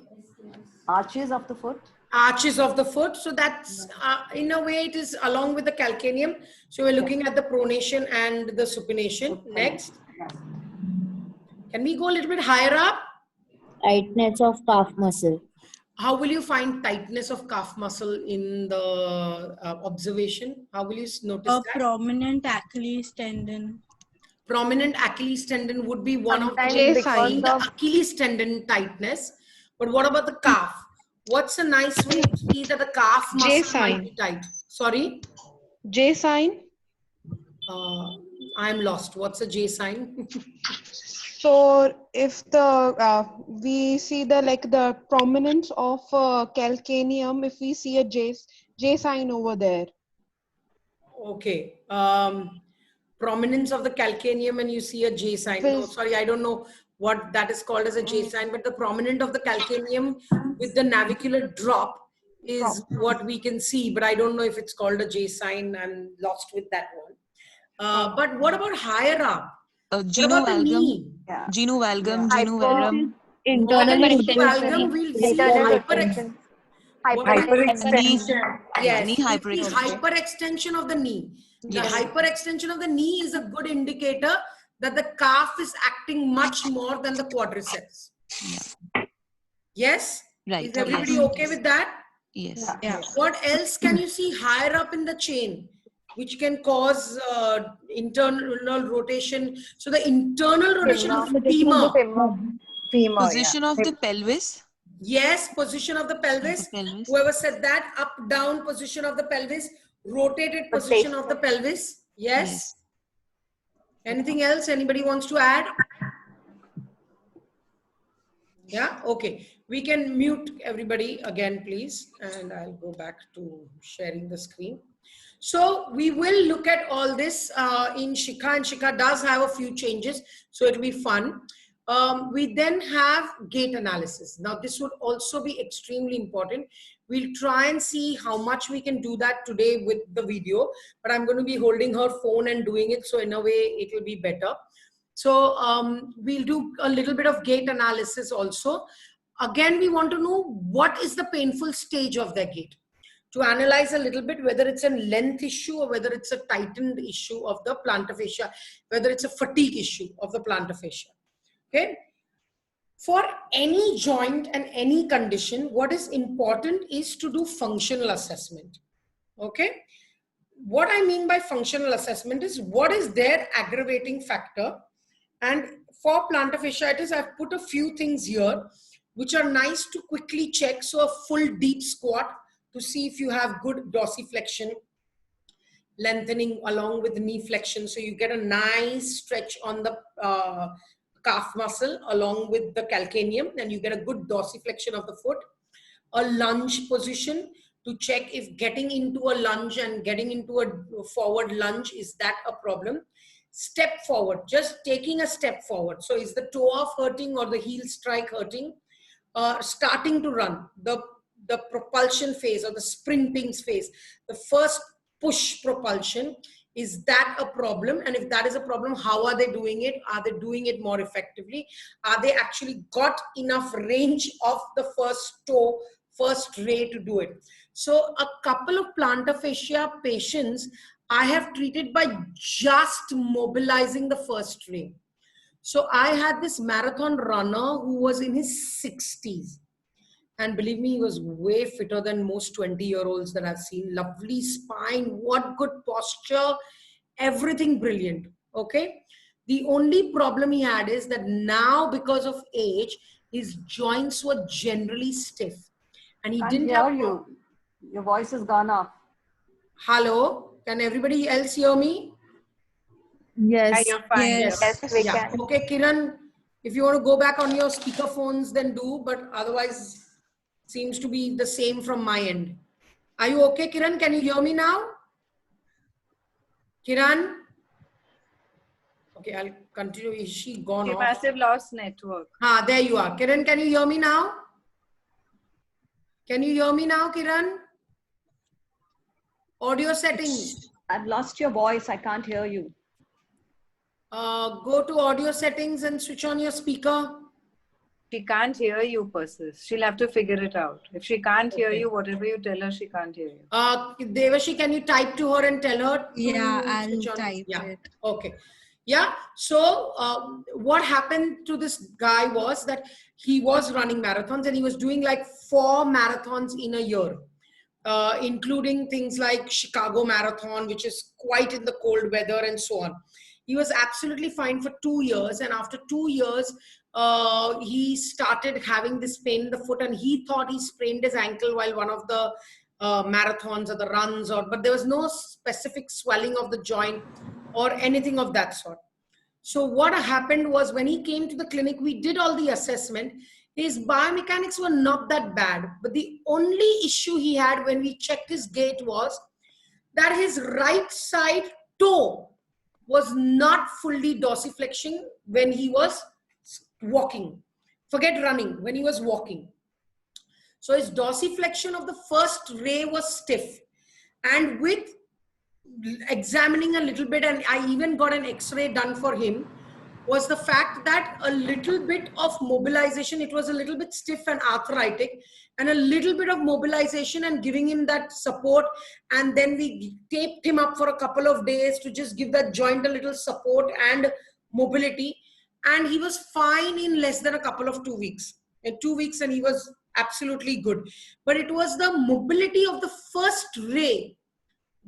Arches of the foot. Arches of the foot. So that's, in a way, it is along with the calcaneum. So we're looking at the pronation and the supination. Next. Can we go a little bit higher up? Tightness of calf muscle. How will you find tightness of calf muscle in the observation? How will you notice that? Prominent Achilles tendon. Prominent Achilles tendon would be one of the Achilles tendon tightness. But what about the calf? What's a nice way to see that the calf muscle might be tight? Sorry? J sign. I'm lost. What's a J sign? So if the we see the the prominence of calcaneum, if we see a J sign over there. Okay. Prominence of the calcaneum and you see a J sign. No, Phys- sorry, I don't know what that is called as a J sign, but the prominent of the calcaneum with the navicular drop is what we can see, but I don't know if it's called a J sign. I'm lost with that one. But what about higher up? What Genu about the valgum, knee? Yeah. Genu valgum, Yeah. Genu verum. Not in Internally genu valgum, we'll see Internal hyper. rotation. What is it? Knee, Hyperextension. yeah, knee Yes, we see hyperextension. hyperextension of the knee. The Yes. hyperextension of the knee is a good indicator that the calf is acting much more than the quadriceps. Yeah. Yes? Right. Is everybody Yes. okay with that? Yes. Yeah. What else can you see higher up in the chain, which can cause internal rotation? So the internal rotation of the femur. Femur, Position of yeah. the pelvis. Yes, position of the pelvis. pelvis. Whoever said that, up, down position of the pelvis, rotated position of the pelvis. Yes. Yes. Anything else anybody wants to add? Yeah, okay. We can mute everybody again, please. And I'll go back to sharing the screen. So we will look at all this in Shikha, and Shikha does have a few changes, so it'll be fun. We then have gait analysis. Now this would also be extremely important. We'll try and see how much we can do that today with the video, but I'm going to be holding her phone and doing it, so in a way it will be better. So we'll do a little bit of gait analysis also. Again, we want to know what is the painful stage of their gait, to analyze a little bit whether it's a length issue or whether it's a tightened issue of the plantar fascia, whether it's a fatigue issue of the plantar fascia. Okay. For any joint and any condition, what is important is to do functional assessment. Okay. What I mean by functional assessment is what is their aggravating factor. And for plantar fasciitis, I've put a few things here which are nice to quickly check. So a full deep squat to see if you have good dorsiflexion, lengthening along with the knee flexion. So you get a nice stretch on the calf muscle along with the calcaneum, and you get a good dorsiflexion of the foot. A lunge position to check if getting into a lunge and getting into a forward lunge, is that a problem? Step forward, just taking a step forward. So is the toe off hurting or the heel strike hurting? Starting to run, the propulsion phase or the sprinting phase, the first push propulsion, is that a problem? And if that is a problem, how are they doing it? Are they doing it more effectively? Are they actually got enough range of the first toe, first ray to do it? So a couple of plantar fascia patients I have treated by just mobilizing the first ray. So I had this marathon runner who was in his 60s. And believe me, he was way fitter than most 20-year-olds that I've seen. Lovely spine, what good posture, everything brilliant. Okay. The only problem he had is that now, because of age, his joints were generally stiff. And he didn't hear have you. Your voice has gone off. Hello, can everybody else hear me? Yes. You're fine. Yes. Yeah. Okay, Kiran, if you want to go back on your speaker phones, then do, but otherwise seems to be the same from my end. Are you okay, Kiran? Can you hear me now? Kiran? Okay, I'll continue. Is she gone She off? must have lost network. There you are. Kiran, can you hear me now? Can you hear me now, Kiran? Audio settings. I've lost your voice. I can't hear you. Go to audio settings and switch on your speaker. She can't hear you, Persis. She'll have to figure it out. If she can't hear Okay. you, whatever you tell her, she can't hear you. Devashi, can you type to her and tell her to Yeah, I'll switch on? type Yeah. it. Okay. Yeah. So what happened to this guy was that he was running marathons and he was doing like 4 marathons in a year, including things like Chicago Marathon, which is quite in the cold weather and so on. He was absolutely fine for 2 years. And after 2 years, he started having this pain in the foot and he thought he sprained his ankle while one of the marathons or the runs, but there was no specific swelling of the joint. or anything of that sort. So what happened was, when he came to the clinic, we did all the assessment. His biomechanics were not that bad, but the only issue he had when we checked his gait was that his right side toe was not fully dorsiflexing when he was walking. Forget running, when he was walking. So his dorsiflexion of the first ray was stiff. And with examining a little bit, and I even got an x-ray done for him, was the fact that a little bit of mobilization, it was a little bit stiff and arthritic, and a little bit of mobilization and giving him that support, and then we taped him up for a couple of days to just give that joint a little support and mobility, and he was fine in less than a couple of 2 weeks. In 2 weeks, and he was absolutely good. But it was the mobility of the first ray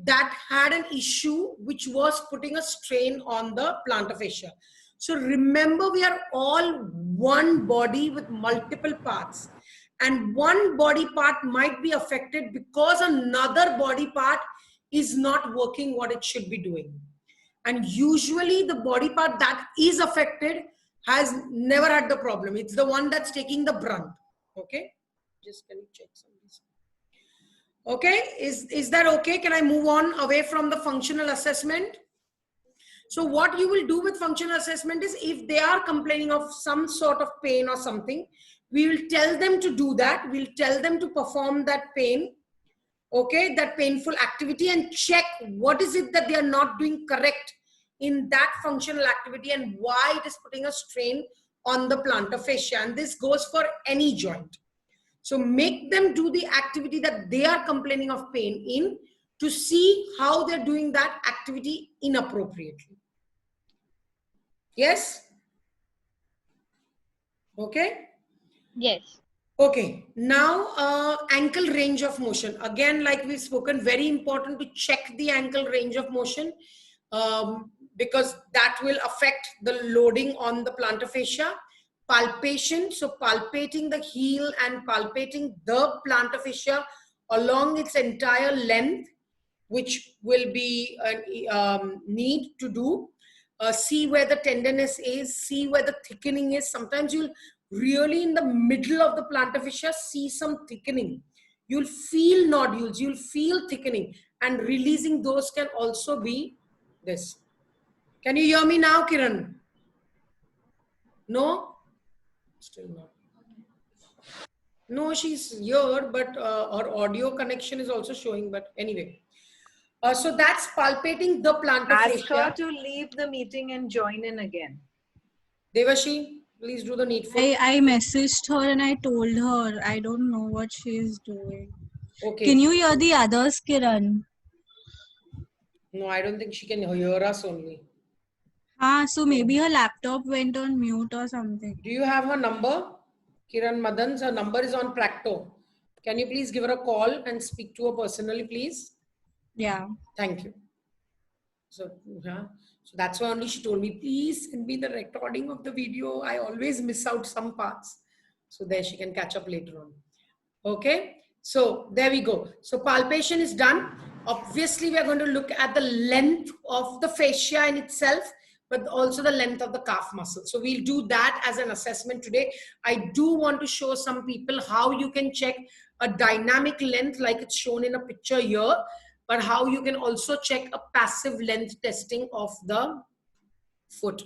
that had an issue, which was putting a strain on the plantar fascia. So remember, we are all one body with multiple parts, and one body part might be affected because another body part is not working what it should be doing. And usually the body part that is affected has never had the problem. It's the one that's taking the brunt. Okay, just can you check some of these? Okay, is that okay? Can I move on away from the functional assessment? So what you will do with functional assessment is, if they are complaining of some sort of pain or something, we will tell them to do that. We'll tell them to perform that pain, okay, that painful activity, and check what is it that they are not doing correct in that functional activity and why it is putting a strain on the plantar fascia. And this goes for any joint. So make them do the activity that they are complaining of pain in, to see how they're doing that activity inappropriately. Yes? Okay? Yes. Okay. Now, ankle range of motion. Again, like we've spoken, very important to check the ankle range of motion, because that will affect the loading on the plantar fascia. Palpation, so palpating the heel and palpating the plantar fascia along its entire length, which will be a need to do. See where the tenderness is, see where the thickening is. Sometimes you'll really, in the middle of the plantar fascia, see some thickening. You'll feel nodules, you'll feel thickening, and releasing those can also be this. Can you hear me now, Kiran? No? Still not. No, she's here, but her audio connection is also showing, but anyway. So that's palpating the plantar Ask fascia. her to leave the meeting and join in again. Devashi, please do the needful. I messaged her and I told her. I don't know what she is doing. Okay. Can you hear the others, Kiran? No, I don't think she can hear us only. So maybe her laptop went on mute or something. Do you have her number? Kiran Madan's, her number is on Practo. Can you please give her a call and speak to her personally, please? Yeah. Thank you. So that's why only she told me, please send me the recording of the video. I always miss out some parts. So there she can catch up later on. Okay. So there we go. So palpation is done. Obviously, we are going to look at the length of the fascia in itself, but also the length of the calf muscle. So we'll do that as an assessment today. I do want to show some people how you can check a dynamic length like it's shown in a picture here, but how you can also check a passive length testing of the foot.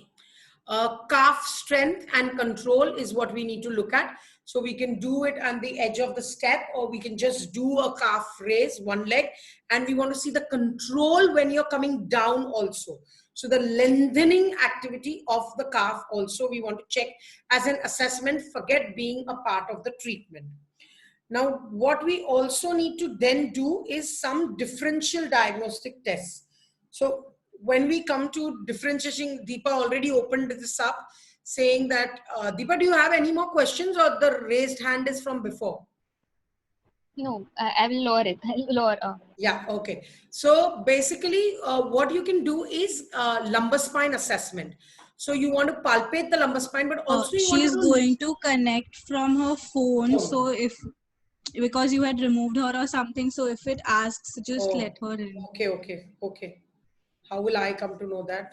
Calf strength and control is what we need to look at. So we can do it on the edge of the step, or we can just do a calf raise, one leg. And we want to see the control when you're coming down also. So the lengthening activity of the calf also we want to check as an assessment, forget being a part of the treatment. Now, what we also need to then do is some differential diagnostic tests. So when we come to differentiating, Deepa already opened this up saying that, Deepa, do you have any more questions, or the raised hand is from before? No, I will lower it. Lower. Yeah, okay. So basically what you can do is lumbar spine assessment. So you want to palpate the lumbar spine, but also she is going to connect from her phone. So if, because you had removed her or something, so if it asks, just let her in. Okay. How will I come to know that?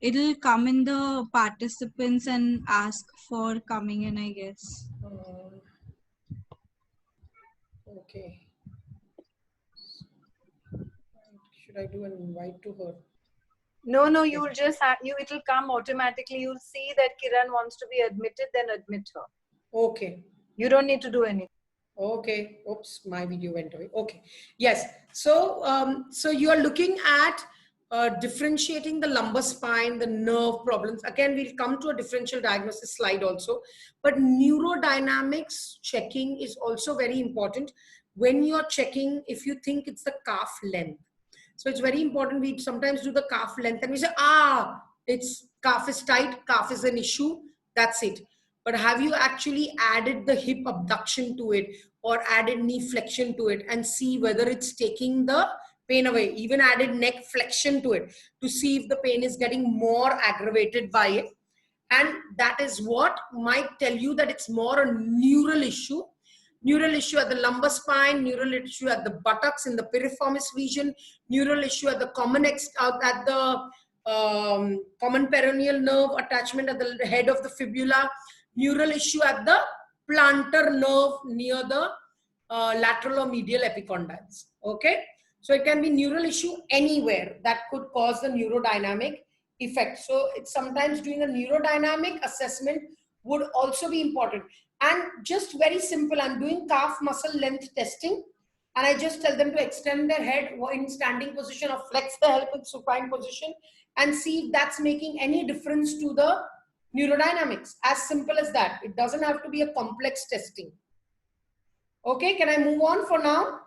It'll come in the participants and ask for coming in, I guess. Okay. Should I do an invite to her? No, you'll just it'll come automatically. You'll see that Kiran wants to be admitted, then admit her. Okay. You don't need to do anything. Okay. Oops, my video went away. Okay. Yes. So, so you are looking at differentiating the lumbar spine, the nerve problems. Again, we'll come to a differential diagnosis slide also. But neurodynamics checking is also very important when you're checking if you think it's the calf length. So it's very important. We sometimes do the calf length and we say, it's calf is tight, calf is an issue. That's it. But have you actually added the hip abduction to it or added knee flexion to it and see whether it's taking the pain away? Even added neck flexion to it to see if the pain is getting more aggravated by it. And that is what might tell you that it's more a neural issue. Neural issue at the lumbar spine, neural issue at the buttocks in the piriformis region, neural issue at the common common peroneal nerve attachment at the head of the fibula, neural issue at the plantar nerve near the lateral or medial epicondyles. Okay, so it can be neural issue anywhere that could cause the neurodynamic effect. So it's sometimes doing a neurodynamic assessment would also be important. And just very simple, I'm doing calf muscle length testing and I just tell them to extend their head in standing position or flex the hip in supine position and see if that's making any difference to the neurodynamics. As simple as that. It doesn't have to be a complex testing. Okay, can I move on for now?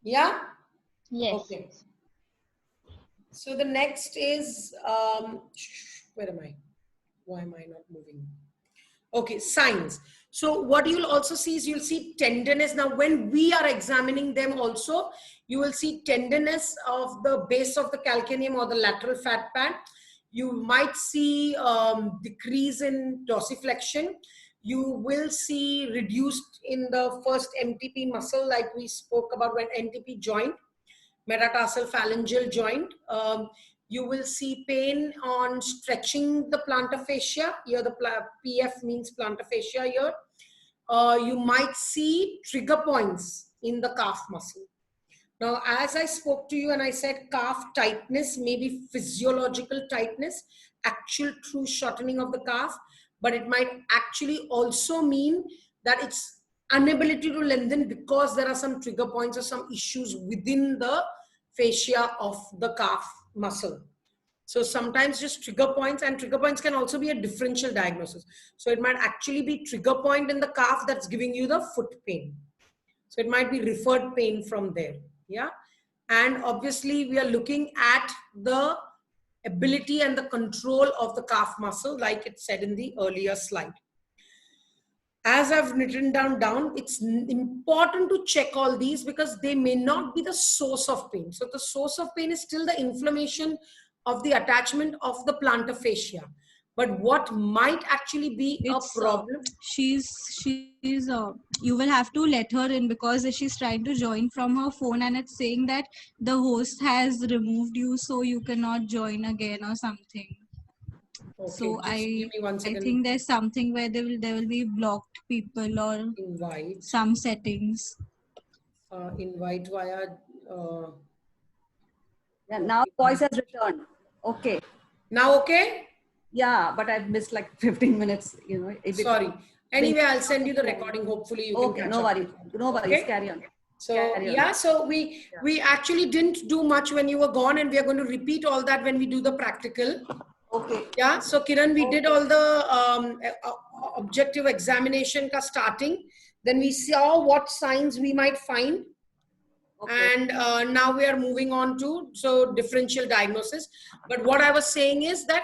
Yeah? Yes. Okay. So the next is, where am I? Why am I not moving? Okay, signs. So what you'll also see is you'll see tenderness. Now, when we are examining them also, you will see tenderness of the base of the calcaneum or the lateral fat pad. You might see decrease in dorsiflexion. You will see reduced in the first MTP muscle like we spoke about when NTP joint, metatarsal phalangeal joint. You will see pain on stretching the plantar fascia. Here the PF means plantar fascia here. You might see trigger points in the calf muscle. Now, as I spoke to you and I said calf tightness, maybe physiological tightness, actual true shortening of the calf, but it might actually also mean that it's inability to lengthen because there are some trigger points or some issues within the fascia of the calf muscle. So sometimes just trigger points, and trigger points can also be a differential diagnosis. So it might actually be trigger point in the calf that's giving you the foot pain. So it might be referred pain from there. Yeah. And obviously we are looking at the ability and the control of the calf muscle, like it said in the earlier slide. As I've written down, it's important to check all these because they may not be the source of pain. So the source of pain is still the inflammation of the attachment of the plantar fascia. But what might actually be a problem? She's you will have to let her in because she's trying to join from her phone and it's saying that the host has removed you so you cannot join again or something. Okay, so just give me 1 second. I think there's something where there will be blocked people or invite some settings. Invite via Yeah, now voice has returned. Okay. now okay? Yeah, but I've missed like 15 minutes, you know. Sorry. Anyway, I'll send you the recording. Hopefully you can catch no up. worries. No worries. Okay? Carry on. So Carry on. yeah, so we actually didn't do much when you were gone, and we are going to repeat all that when we do the practical. Okay. Yeah, so Kiran, we did all the objective examination ka starting. Then we saw what signs we might find. Okay. And now we are moving on to differential diagnosis. But what I was saying is that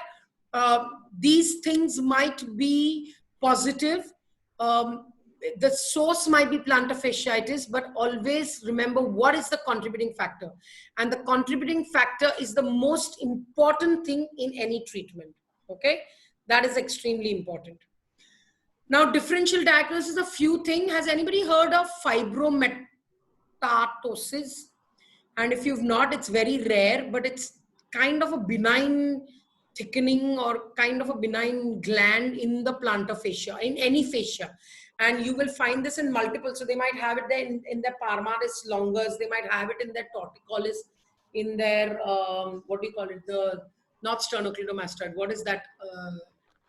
these things might be positive. The source might be plantar fasciitis, but always remember what is the contributing factor. And the contributing factor is the most important thing in any treatment. Okay, that is extremely important. Now, differential diagnosis, a few things. Has anybody heard of fibromatosis? And if you've not, it's very rare, but it's kind of a benign thickening or kind of a benign gland in the plantar fascia, in any fascia. And you will find this in multiple. So they might have it there in their palmaris longus, they might have it in their torticollis, in their, what do you call it? The, not sternocleidomastoid. What is that?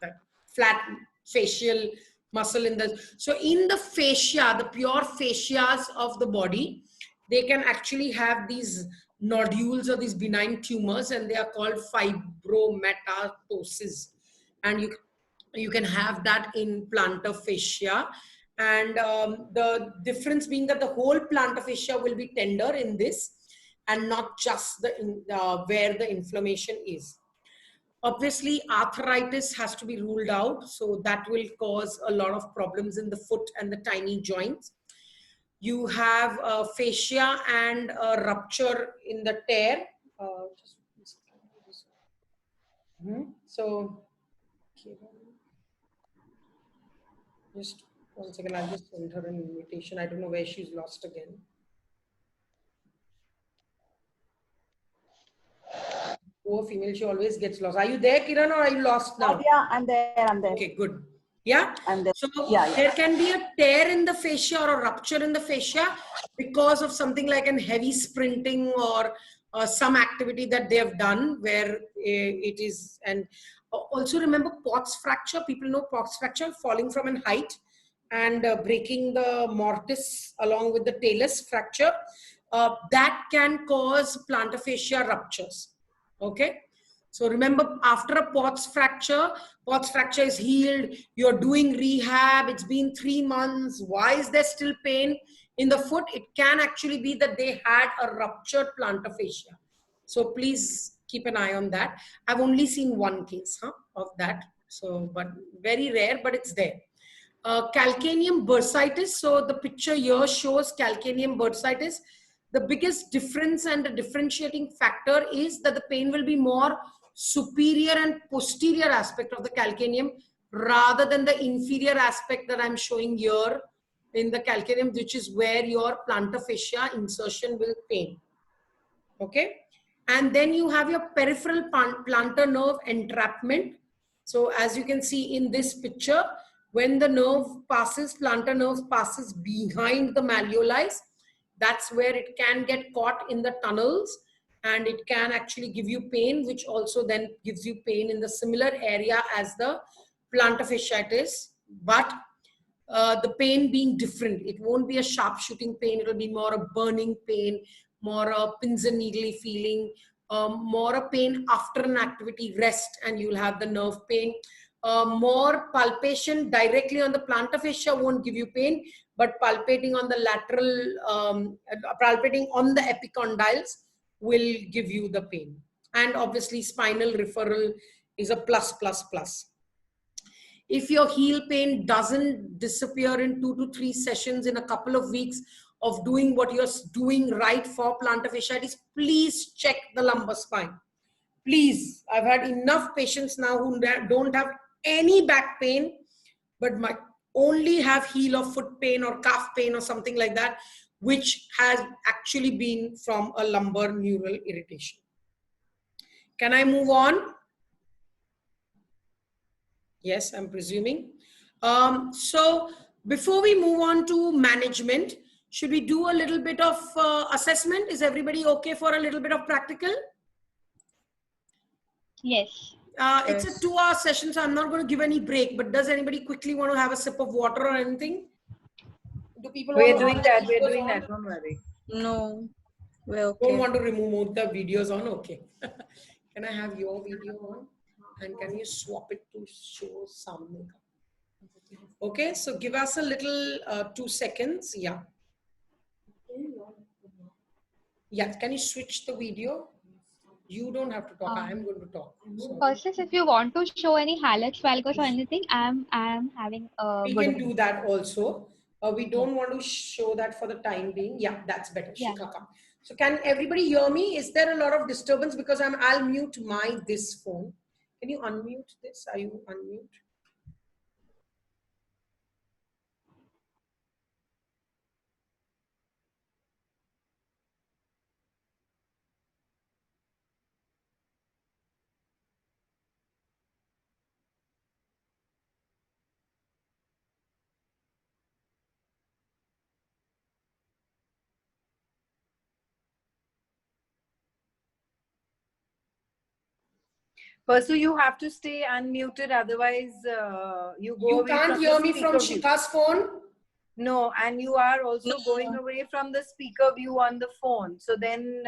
That flat facial muscle in the, so in the fascia, the pure fascias of the body, they can actually have these nodules or these benign tumors, and they are called fibromatosis. And you can have that in plantar fascia. And the difference being that the whole plantar fascia will be tender in this, and not just the where the inflammation is. Obviously, arthritis has to be ruled out, so that will cause a lot of problems in the foot and the tiny joints. You have fascia and a rupture in the tear. So, just one second, I'll just send her an invitation. I don't know where she's lost again. Poor female, she always gets lost. Are you there, Kiran, or are you lost now? Yeah, I'm there. I'm there. Okay, good. Yeah. I'm there. So Yeah, yeah. there can be a tear in the fascia or a rupture in the fascia because of something like an heavy sprinting or some activity that they have done where it is. And also remember Pott's fracture. People know Pott's fracture, falling from an height and breaking the mortise along with the talus fracture. That can cause plantar fascia ruptures. Okay. So remember, after a Pott's fracture is healed, you're doing rehab, it's been 3 months, why is there still pain in the foot? It can actually be that they had a ruptured plantar fascia. So please keep an eye on that. I've only seen one case of that. So, but very rare, but it's there. Calcaneum bursitis. So the picture here shows calcaneum bursitis. The biggest difference and the differentiating factor is that the pain will be more superior and posterior aspect of the calcaneum rather than the inferior aspect that I'm showing here in the calcaneum, which is where your plantar fascia insertion will pain. Okay. And then you have your peripheral plantar nerve entrapment. So as you can see in this picture, when the nerve passes, plantar nerve passes behind the malleoli, that's where it can get caught in the tunnels, and it can actually give you pain, which also then gives you pain in the similar area as the plantar fasciitis, but the pain being different. It won't be a sharp shooting pain. It'll be more a burning pain, more a pins and needly feeling, more a pain after an activity rest, and you'll have the nerve pain. More palpation directly on the plantar fascia won't give you pain, but palpating on the lateral, palpating on the epicondyles will give you the pain. And obviously spinal referral is a plus, plus, plus. If your heel pain doesn't disappear in 2 to 3 sessions in a couple of weeks of doing what you're doing right for plantar fasciitis, please check the lumbar spine. Please, I've had enough patients now who don't have any back pain, but might only have heel or foot pain or calf pain or something like that, which has actually been from a lumbar neural irritation. Can I move on? Yes, I'm presuming. So before we move on to management, should we do a little bit of assessment? Is everybody okay for a little bit of practical? Yes. It's a 2-hour session, so I'm not going to give any break, but does anybody quickly want to have a sip of water or anything? Do people We're want to doing that. We're videos doing on? that. Don't worry. No, we're Don't okay. want to remove the videos on? Okay. Can I have your video on? And can you swap it to show some makeup? Okay, so give us a little 2 seconds. Yeah. Yeah, can you switch the video? You don't have to talk. I am going to talk. So Persis, if you want to show any highlights, valgus or anything, I'm having a we good can do opinion. that also. We Yes. don't want to show that for the time being. Yeah, that's better. Yeah. Shikha, come. So can everybody hear me? Is there a lot of disturbance? Because I'll mute this phone. Can you unmute this? Are you unmute? Persu, you have to stay unmuted, otherwise you go You away can't from hear the me from speaker view. Shika's phone? No, and you are also going away from the speaker view on the phone. So then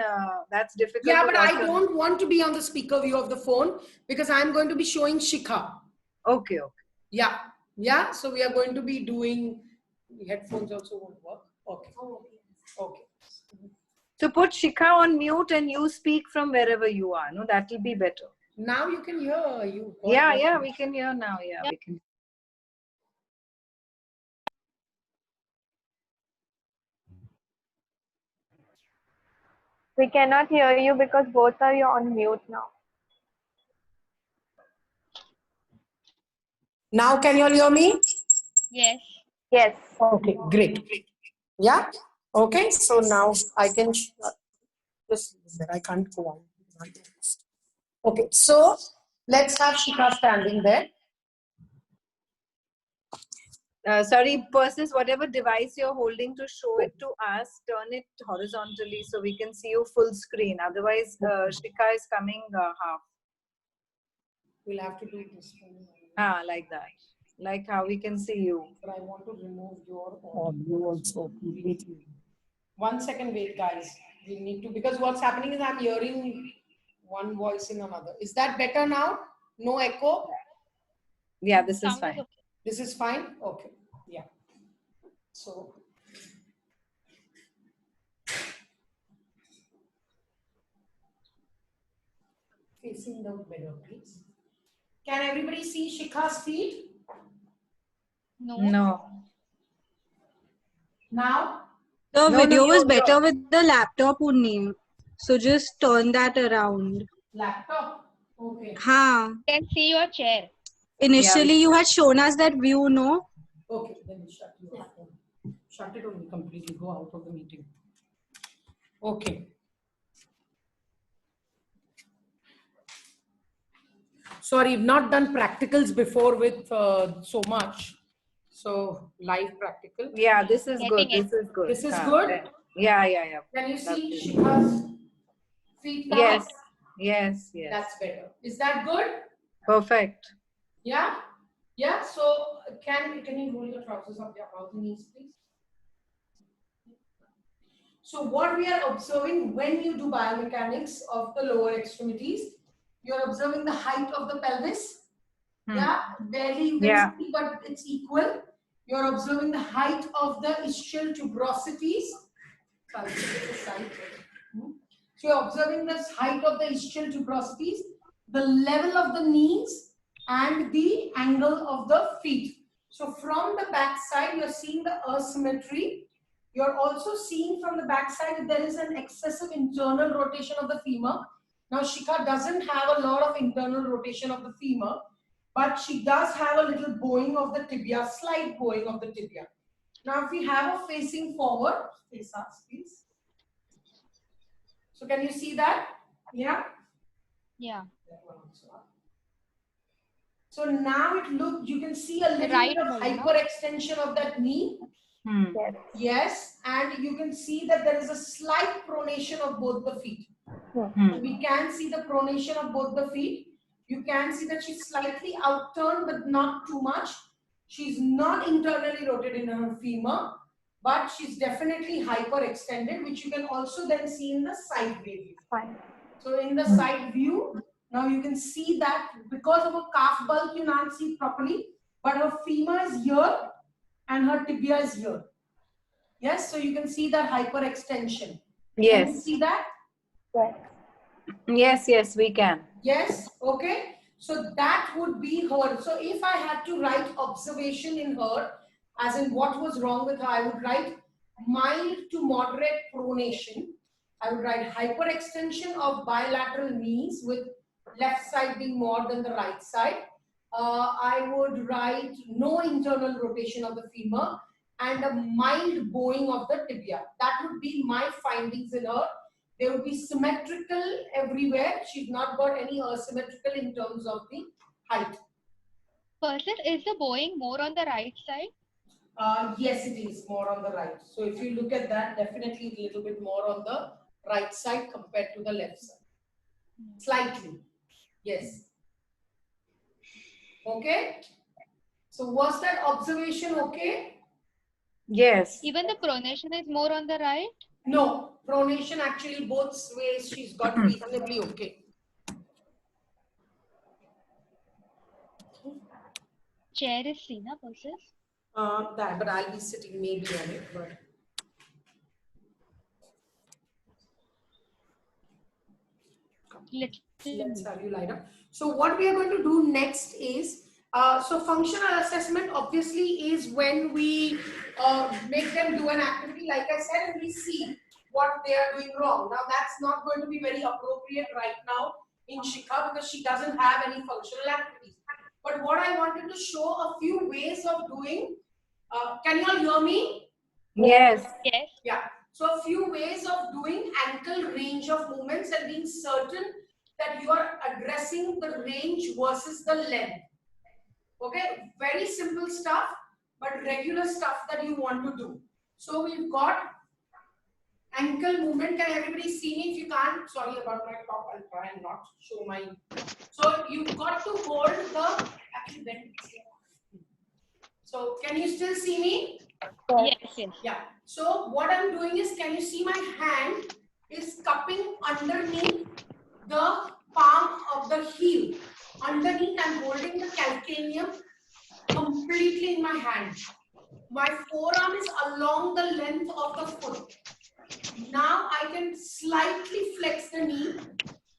that's difficult. Yeah, to but watch I don't want to be on the speaker view of the phone because I'm going to be showing Shika. Okay, okay. Yeah, yeah. So we are going to be doing, headphones also won't work. Okay. Okay. So put Shikha on mute and you speak from wherever you are. No, that will be better. Now you can hear you. Yeah, we can hear now. Yeah, we can. We cannot hear you because both are you on mute now. Now can you all hear me? Yes. Yes. Okay, great. Yeah. Okay. So now I can just I can't go on. Okay. So let's have Shika standing there. Sorry, Persis, whatever device you're holding to show it to us, turn it horizontally so we can see you full screen. Otherwise, Shika is coming half. We'll have to do this Like that. Like how we can see you. But I want to remove your audio also completely. 1 second, wait, guys. We need to, because what's happening is I'm hearing one voice in another. Is that better now? No echo? Yeah, this is Sound is fine. okay. This is fine? Okay. Yeah. So facing the mirror, please. Can everybody see Shikha's feet? No. Now? The No, video was you're- better with the laptop only. So just turn that around. Laptop? Okay. Ha. You can see your chair. Initially, you had shown us that view, no? Okay, then shut your phone. Shut it only completely. Go out of the meeting. Okay. Sorry, I've not done practicals before with so much. So live practical. Yeah, this is good. Getting it. This is good. This is good? Yeah. Can you see Lovely. Shikha's feet now? Yes. That's better. Is that good? Perfect. Yeah? Yeah, so can you roll your trousers up above the knees, please? So what we are observing when you do biomechanics of the lower extremities, you're observing the height of the pelvis. Yeah, barely you can see, but it's equal. You're observing the height of the ischial tuberosities. So you're observing the height of the ischial tuberosities, the level of the knees, and the angle of the feet. So from the back side, you're seeing the asymmetry. You're also seeing from the back side that there is an excessive internal rotation of the femur. Now, Shika doesn't have a lot of internal rotation of the femur, but she does have a little bowing of the tibia, slight bowing of the tibia. Now, if we have a facing forward, face us, please. So, can you see that? Yeah? Yeah. So now you can see a little Right bit of movement. hyperextension of that knee. Yes, and you can see that there is a slight pronation of both the feet. So we can see the pronation of both the feet. You can see that she's slightly outturned, but not too much. She's not internally rotated in her femur, but she's definitely hyperextended, which you can also then see in the side view. So in the side view, now you can see that because of a calf bulk, you can't see properly, but her femur is here and her tibia is here. Yes, so you can see that hyperextension. Yes. Can you see that? Yes, we can. Yes, okay. So that would be her. So if I had to write observation in her, as in what was wrong with her, I would write mild to moderate pronation. I would write hyperextension of bilateral knees with left side being more than the right side. I would write no internal rotation of the femur and a mild bowing of the tibia. That would be my findings in her. They would be symmetrical everywhere. She's not got any asymmetrical in terms of the height. Persis, is the bowing more on the right side? Yes, it is more on the right. So if you look at that, definitely a little bit more on the right side compared to the left side. Slightly. Yes. Okay. So was that observation okay? Yes. Even the pronation is more on the right. No, pronation actually both ways she's got reasonably okay. Chair is seen, na pulses. That, but I'll be sitting maybe on it. But let's have you lie down. So what we are going to do next is, so functional assessment obviously is when we make them do an activity, like I said, and we see what they are doing wrong. Now that's not going to be very appropriate right now in Shikha because she doesn't have any functional activities. But what I wanted to show a few ways of doing, can you all hear me? Yes. Yes. Yeah. So a few ways of doing ankle range of movements and being certain that you are addressing the range versus the length. Okay, very simple stuff, but regular stuff that you want to do. So we've got ankle movement. Can everybody see me? If you can't, sorry about my top, I'll try and not show my. So you've got to hold the, actually bend. So can you still see me? Yes. Yes. Yeah. So what I'm doing is, can you see my hand is cupping underneath the palm of the heel. Underneath, I'm holding the calcaneum completely in my hand. My forearm is along the length of the foot. Now I can slightly flex the knee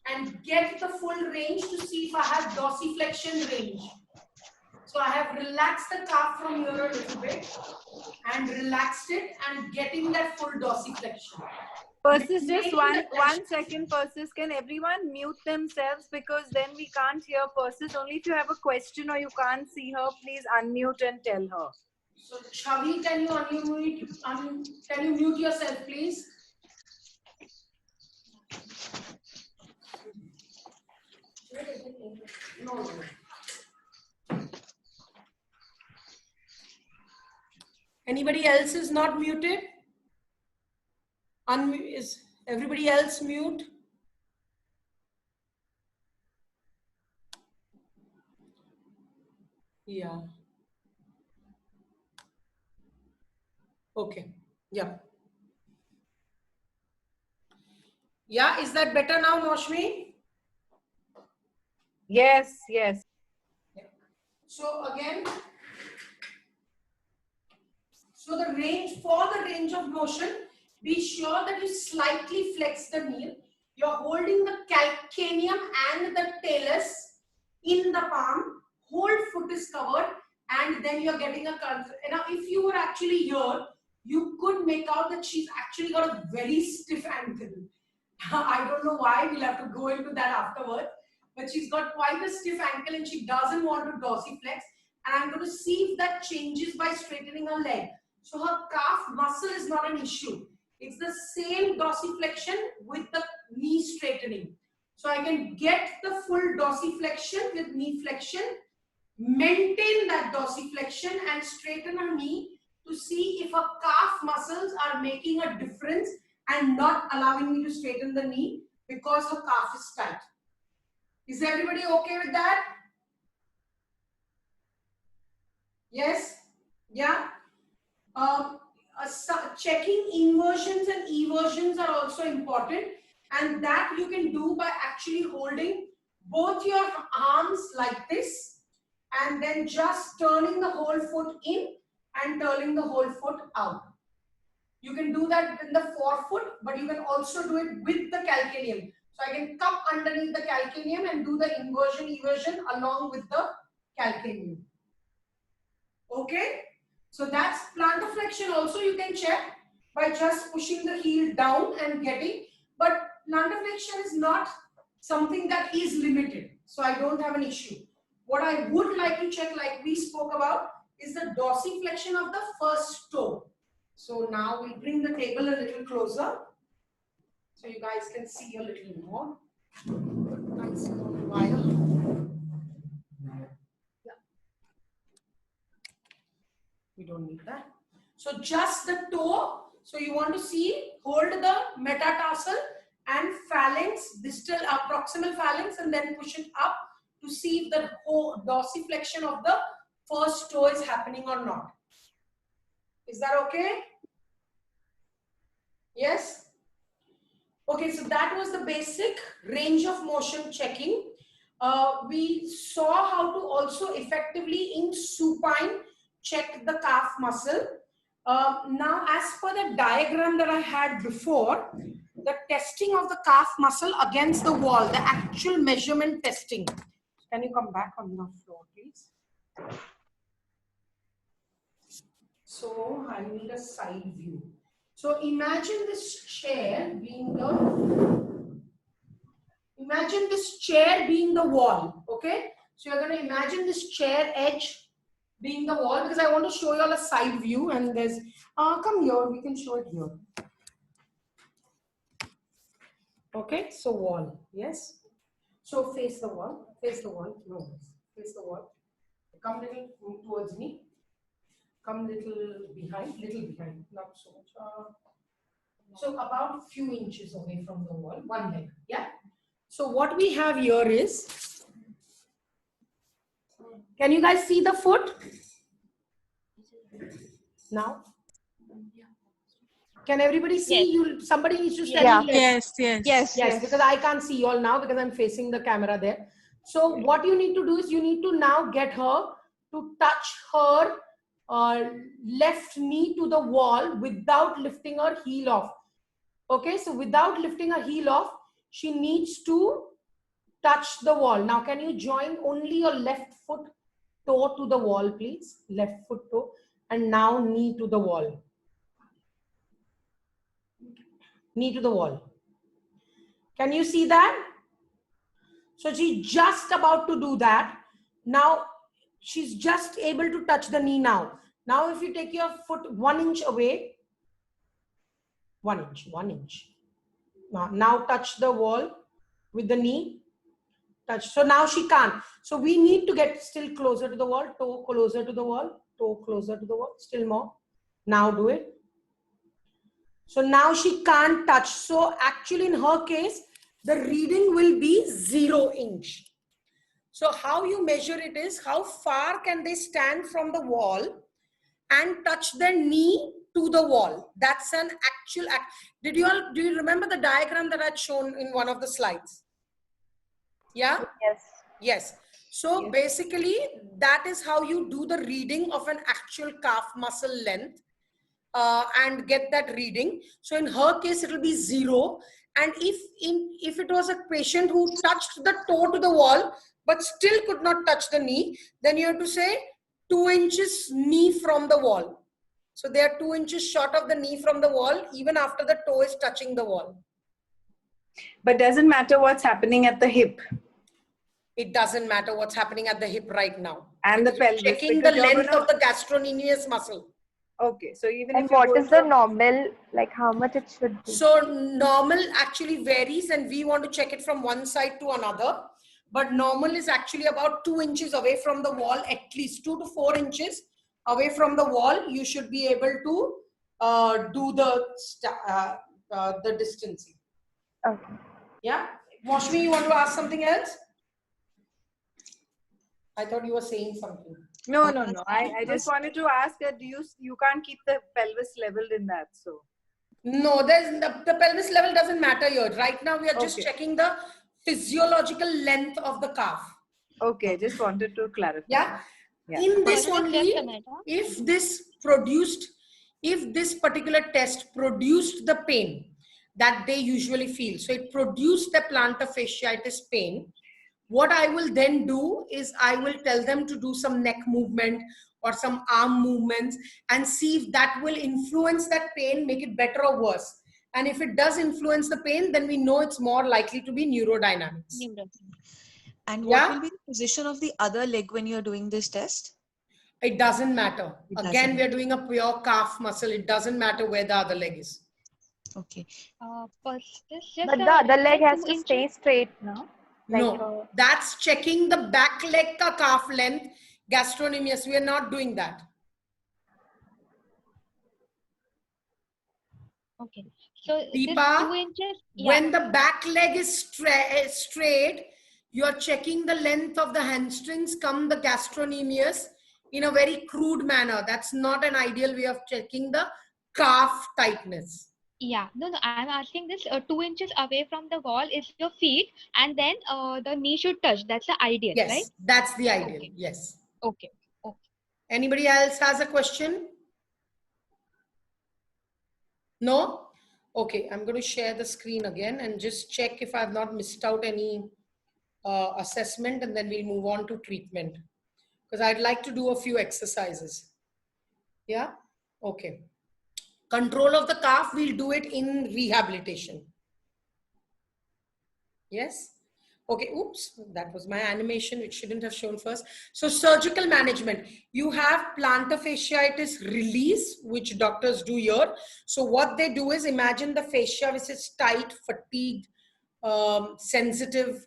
and get the full range to see if I have dorsiflexion range. So I have relaxed the calf from here a little bit and relaxed it and getting that full dorsiflexion. Persis, just one second, Persis. Can everyone mute themselves because then we can't hear Persis. Only if you have a question or you can't see her, please unmute and tell her. So Chavi, can you mute yourself, please? No. Anybody else is not muted? Is everybody else mute? Yeah. Okay. Yeah. Yeah, is that better now, Moshmi? Yes, yes. So again, so the range, for the range of motion, be sure that you slightly flex the knee. You're holding the calcaneum and the talus in the palm, whole foot is covered, and then you're getting a control. Now, if you were actually here, you could make out that she's actually got a very stiff ankle. I don't know why, we'll have to go into that afterwards, but she's got quite a stiff ankle and she doesn't want to dorsiflex. And I'm going to see if that changes by straightening her leg. So her calf muscle is not an issue. It's the same dorsiflexion with the knee straightening. So I can get the full dorsiflexion with knee flexion, maintain that dorsiflexion and straighten her knee to see if her calf muscles are making a difference and not allowing me to straighten the knee because her calf is tight. Is everybody okay with that? Yes? Yeah? Checking inversions and eversions are also important, and that you can do by actually holding both your arms like this and then just turning the whole foot in and turning the whole foot out. You can do that in the forefoot, but you can also do it with the calcaneum. So I can cup underneath the calcaneum and do the inversion, eversion along with the calcaneum. Okay? So that's plantar flexion also you can check by just pushing the heel down and getting. But plantar flexion is not something that is limited. So I don't have an issue. What I would like to check, like we spoke about, is the dorsiflexion of the first toe. So now we'll bring the table a little closer so you guys can see a little more. Nice wire. Yeah. We don't need that. So just the toe. So you want to see, hold the metatarsal and phalanx, distal, proximal phalanx, and then push it up to see if the dorsiflexion of the first toe is happening or not. Is that okay? Yes? Okay, so that was the basic range of motion checking. We saw how to also effectively in supine check the calf muscle. Now, as per the diagram that I had before, the testing of the calf muscle against the wall, the actual measurement testing. Can you come back on the floor, please? So I need a side view. So imagine this chair being the wall. Okay. So you're going to imagine this chair edge being the wall, because I want to show you all a side view, and there's come here, we can show it here. Okay, so wall, yes. So face the wall, no, face the wall. Come little towards me. Come little behind, not so much. So about a few inches away from the wall, one leg, yeah. So what we have here is, can you guys see the foot? Now? Can everybody see? Yes. Somebody needs to stand. Yeah. Yes, yes. Yes, because I can't see you all now because I'm facing the camera there. So what you need to do is you need to now get her to touch her left knee to the wall without lifting her heel off. Okay, so without lifting her heel off, she needs to touch the wall. Now, can you join only your left foot toe to the wall, please? Left foot toe, and now knee to the wall. Knee to the wall. Can you see that? So she's just about to do that. Now, she's just able to touch the knee now. Now, if you take your foot 1 inch away, 1 inch. Now touch the wall with the knee. Touch. So now she can't. So we need to get still closer to the wall, toe closer to the wall, toe closer to the wall, still more. Now do it. So now she can't touch. So actually in her case, the reading will be 0 inch. So how you measure it is, how far can they stand from the wall and touch their knee to the wall. That's an actual act. Do you remember the diagram that I had shown in one of the slides? Yeah? Yes. Yes. So basically, that is how you do the reading of an actual calf muscle length and get that reading. So in her case, it will be 0. And if it was a patient who touched the toe to the wall, but still could not touch the knee, then you have to say 2 inches knee from the wall. So they are 2 inches short of the knee from the wall, even after the toe is touching the wall. But doesn't matter what's happening at the hip. It doesn't matter what's happening at the hip right now. And the pelvis. Checking the length of the gastrocnemius muscle. Okay, so even And if you what go is the into normal, like how much it should be? So normal actually varies, and we want to check it from one side to another. But normal is actually about 2 inches away from the wall, at least 2 to 4 inches away from the wall. You should be able to do the distancing. Okay. Yeah, Moshmi, you want to ask something else? I thought you were saying something. No. I just wanted to ask that you can't keep the pelvis leveled in that, so. No, the pelvis level doesn't matter here. Right now, we are just checking the physiological length of the calf. Okay, just wanted to clarify. Yeah. Yeah. In this only, if this particular test produced the pain that they usually feel, so it produced the plantar fasciitis pain, what I will then do is I will tell them to do some neck movement or some arm movements and see if that will influence that pain, make it better or worse. And if it does influence the pain, then we know it's more likely to be neurodynamics. And what will be the position of the other leg when you're doing this test? It doesn't matter. Again, we are doing a pure calf muscle. It doesn't matter where the other leg is. Okay. But the other leg has to stay straight now. No, that's checking the back leg ka calf length, gastrocnemius. We are not doing that. Okay. So Deepa, 2 inches. when the back leg is straight, You are checking the length of the hamstrings, come the gastrocnemius in a very crude manner. That's not an ideal way of checking the calf tightness. Yeah, no, no, I'm asking this 2 inches away from the wall is your feet, and then the knee should touch. That's the ideal, right? Yes, that's the ideal. Okay. Yes. Okay. Okay. Anybody else has a question? No? Okay, I'm going to share the screen again and just check if I've not missed out any assessment, and then we'll move on to treatment. Because I'd like to do a few exercises. Yeah? Okay. Control of the calf, we'll do it in rehabilitation. Yes? Okay, oops, that was my animation, which shouldn't have shown first. So surgical management, you have plantar fasciitis release, which doctors do here. So what they do is, imagine the fascia which is tight, fatigued, sensitive,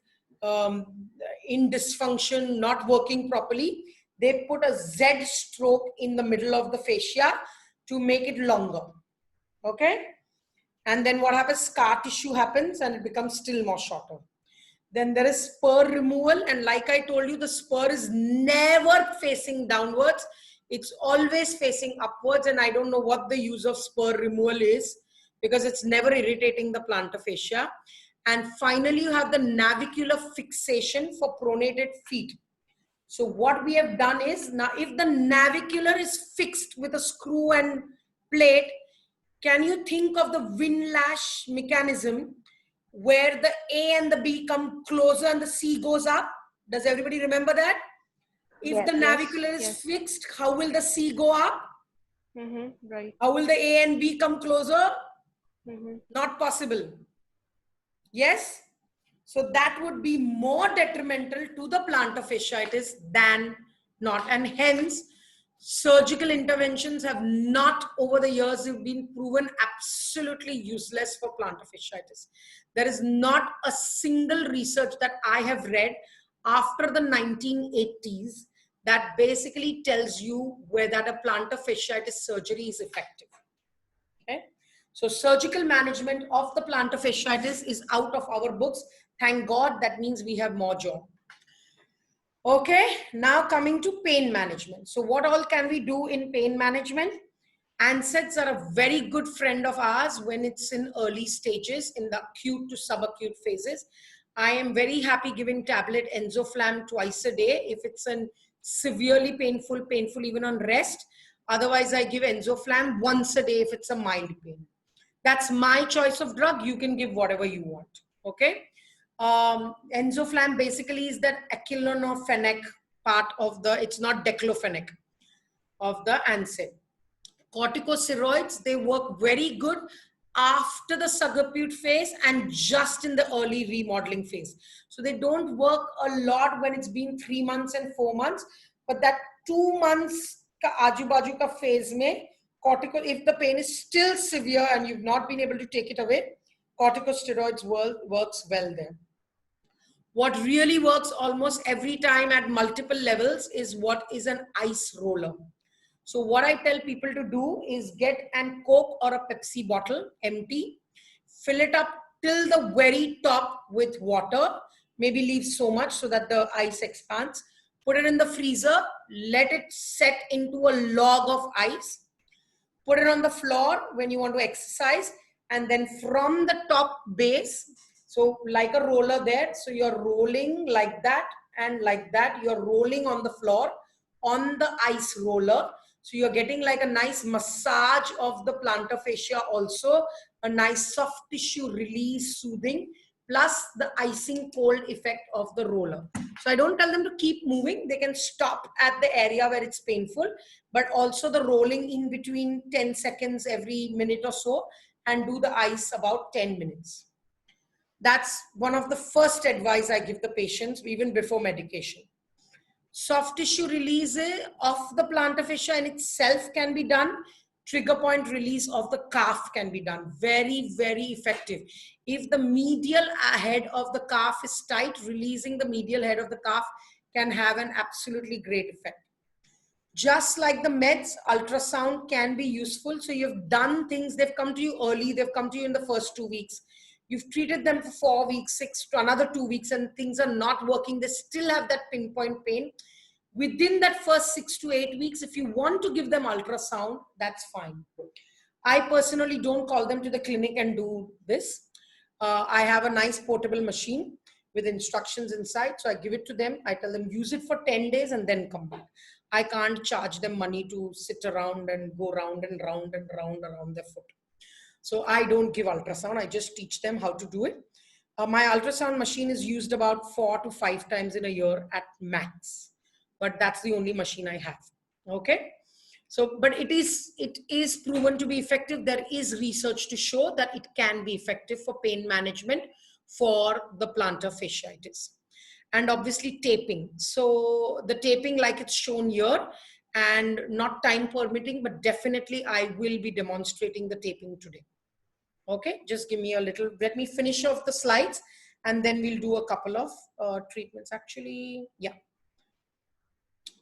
in dysfunction, not working properly. They put a Z stroke in the middle of the fascia to make it longer. Okay? And then what happens? Scar tissue happens and it becomes still more shorter. Then there is spur removal, and like I told you, the spur is never facing downwards. It's always facing upwards, and I don't know what the use of spur removal is, because it's never irritating the plantar fascia. And finally, you have the navicular fixation for pronated feet. So what we have done is, now if the navicular is fixed with a screw and plate, can you think of the windlash mechanism where the A and the B come closer and the C goes up? Does everybody remember that? If the navicular is fixed, how will the C go up? Right. How will the A and B come closer? Not possible. Yes? So that would be more detrimental to the plantar fasciitis than not. And hence, surgical interventions have not, over the years, have been proven absolutely useless for plantar fasciitis. There is not a single research that I have read after the 1980s that basically tells you whether a plantar fasciitis surgery is effective. Okay? So surgical management of the plantar fasciitis is out of our books. Thank God, that means we have more job. Okay, now coming to pain management. So what all can we do in pain management? NSAIDs are a very good friend of ours when it's in early stages, in the acute to subacute phases. I am very happy giving tablet Enzoflam twice a day if it's an severely painful even on rest. Otherwise, I give Enzoflam once a day if it's a mild pain. That's my choice of drug. You can give whatever you want. Okay. Enzoflam basically is that acylonophenec part of the, it's not declofenac of the NSAID. Corticosteroids, they work very good after the subacute phase and just in the early remodeling phase. So they don't work a lot when it's been 3 months and 4 months, but that 2 months ka aju baju ka phase mein, if the pain is still severe and you've not been able to take it away, corticosteroids works well there. What really works almost every time at multiple levels is what is an ice roller. So what I tell people to do is get an Coke or a Pepsi bottle, empty, fill it up till the very top with water, maybe leave so much so that the ice expands, put it in the freezer, let it set into a log of ice, put it on the floor when you want to exercise, and then from the top base, so like a roller there, so you're rolling like that and like that, you're rolling on the floor on the ice roller. So you're getting like a nice massage of the plantar fascia, also a nice soft tissue release, soothing, plus the icing cold effect of the roller. So I don't tell them to keep moving. They can stop at the area where it's painful, but also the rolling in between 10 seconds every minute or so, and do the ice about 10 minutes. That's one of the first advice I give the patients even before medication. Soft tissue release of the plantar fascia in itself can be done. Trigger point release of the calf can be done. Very, very effective. If the medial head of the calf is tight, releasing the medial head of the calf can have an absolutely great effect. Just like the meds, ultrasound can be useful. So you've done things, they've come to you early, they've come to you in the first 2 weeks. You've treated them for 4 weeks, 6 to another 2 weeks, and things are not working. They still have that pinpoint pain. Within that first 6 to 8 weeks, if you want to give them ultrasound, that's fine. I personally don't call them to the clinic and do this. I have a nice portable machine with instructions inside. So I give it to them. I tell them use it for 10 days and then come back. I can't charge them money to sit around and go round and round and round around their foot. So I don't give ultrasound. I just teach them how to do it. My ultrasound machine is used about 4 to 5 times in a year at max. But that's the only machine I have. Okay. So, but it is proven to be effective. There is research to show that it can be effective for pain management for the plantar fasciitis. And obviously taping. So the taping, like it's shown here, and not time permitting, but definitely I will be demonstrating the taping today. Okay, just give me a little, let me finish off the slides and then we'll do a couple of treatments actually. Yeah.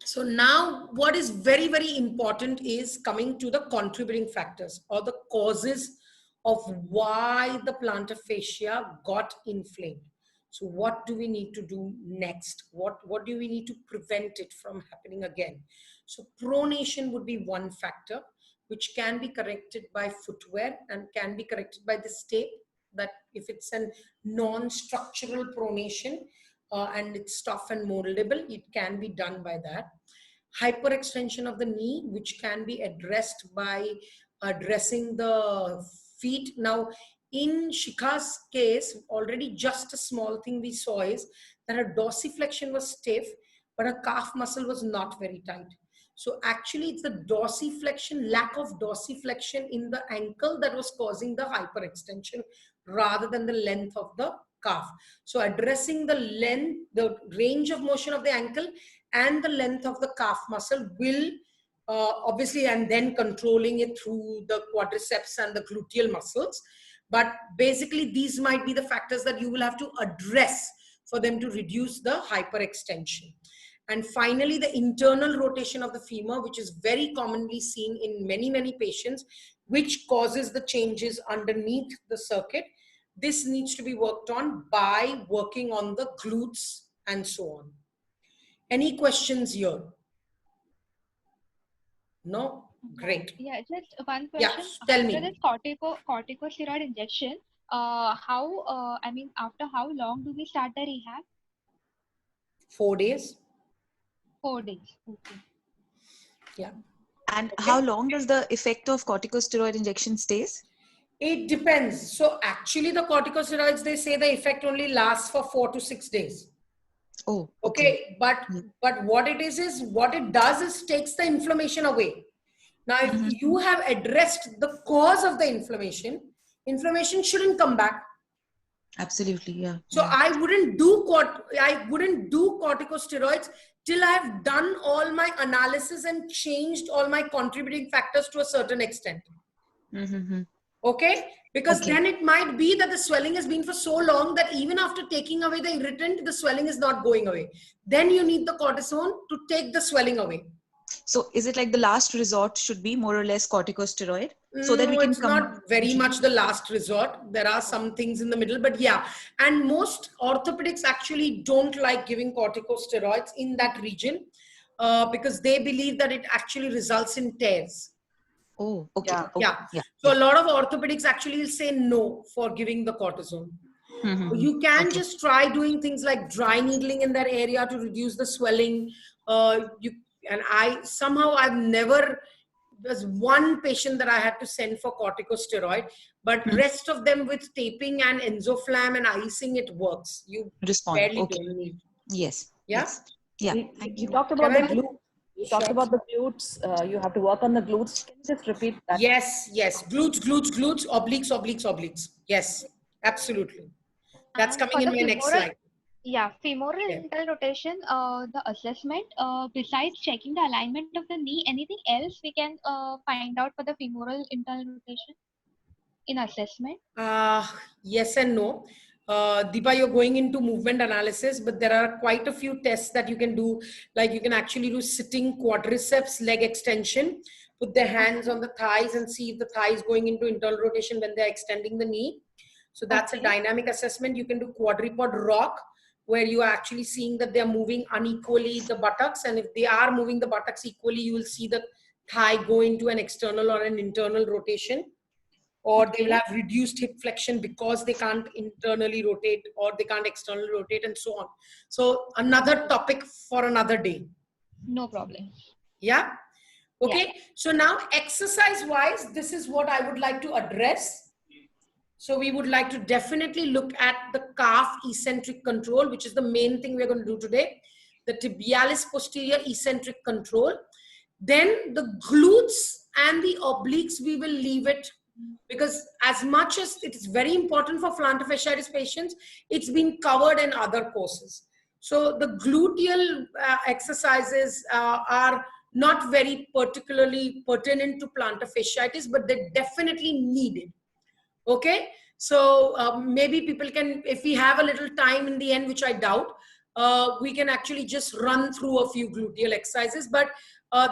So now what is very, very important is coming to the contributing factors or the causes of why the plantar fascia got inflamed. So what do we need to do next? What do we need to prevent it from happening again? So pronation would be one factor, which can be corrected by footwear and can be corrected by this tape, that if it's a non-structural pronation and it's tough and moldable, it can be done by that. Hyperextension of the knee, which can be addressed by addressing the feet. Now, in Shikha's case, already just a small thing we saw is that her dorsiflexion was stiff, but her calf muscle was not very tight. So actually it's the dorsiflexion, lack of dorsiflexion in the ankle that was causing the hyperextension rather than the length of the calf. So addressing the length, the range of motion of the ankle and the length of the calf muscle will obviously, and then controlling it through the quadriceps and the gluteal muscles. But basically these might be the factors that you will have to address for them to reduce the hyperextension. And finally, the internal rotation of the femur, which is very commonly seen in many, many patients, which causes the changes underneath the circuit. This needs to be worked on by working on the glutes and so on. Any questions here? No? Great. Yeah, just one question. Yeah, tell me. After this corticosteroid injection, after how long do we start the rehab? 4 days. 4 days. Okay. Yeah. And how long does the effect of corticosteroid injection stays? It depends. So actually the corticosteroids, they say the effect only lasts for 4 to 6 days. Oh, okay. But what it is what it does is takes the inflammation away. Now, if you have addressed the cause of the inflammation, inflammation shouldn't come back. Absolutely, yeah. So yeah. I wouldn't do corticosteroids till I have done all my analysis and changed all my contributing factors to a certain extent. Okay? Because then it might be that the swelling has been for so long that even after taking away the irritant, the swelling is not going away. Then you need the cortisone to take the swelling away. So is it like the last resort should be more or less corticosteroid? So that no, we can it's not very much the last resort. There are some things in the middle, but yeah. And most orthopedics actually don't like giving corticosteroids in that region because they believe that it actually results in tears. Oh, okay. Yeah. Okay. Yeah. So a lot of orthopedics actually will say no for giving the cortisone. You can just try doing things like dry needling in that area to reduce the swelling. I've never, there's one patient that I had to send for corticosteroid, but rest of them with taping and enzoflam and icing, it works. You barely don't need. Yes. Yeah. Yes. Yeah. You talked about the glutes. You talked about the glutes. You have to work on the glutes. Can you just repeat that? Yes. Glutes, obliques. Yes, absolutely. That's coming in my next slide. Yeah, femoral internal rotation, the assessment, besides checking the alignment of the knee, anything else we can find out for the femoral internal rotation in assessment? Yes and no. Deepa, you're going into movement analysis, but there are quite a few tests that you can do. Like you can actually do sitting quadriceps leg extension, put their hands on the thighs and see if the thigh is going into internal rotation when they're extending the knee. So that's a dynamic assessment. You can do quadruped rock, where you are actually seeing that they're moving unequally the buttocks. And if they are moving the buttocks equally, you will see the thigh go into an external or an internal rotation. Or they will have reduced hip flexion because they can't internally rotate or they can't externally rotate, and so on. So another topic for another day. No problem. Yeah. Okay. Yeah. So now exercise wise, this is what I would like to address. So we would like to definitely look at the calf eccentric control, which is the main thing we're going to do today. The tibialis posterior eccentric control. Then the glutes and the obliques, we will leave it, because as much as it is very important for plantar fasciitis patients, it's been covered in other courses. So the gluteal exercises are not very particularly pertinent to plantar fasciitis, but they're definitely needed. Okay, so maybe people can, if we have a little time in the end, which I doubt, we can actually just run through a few gluteal exercises, but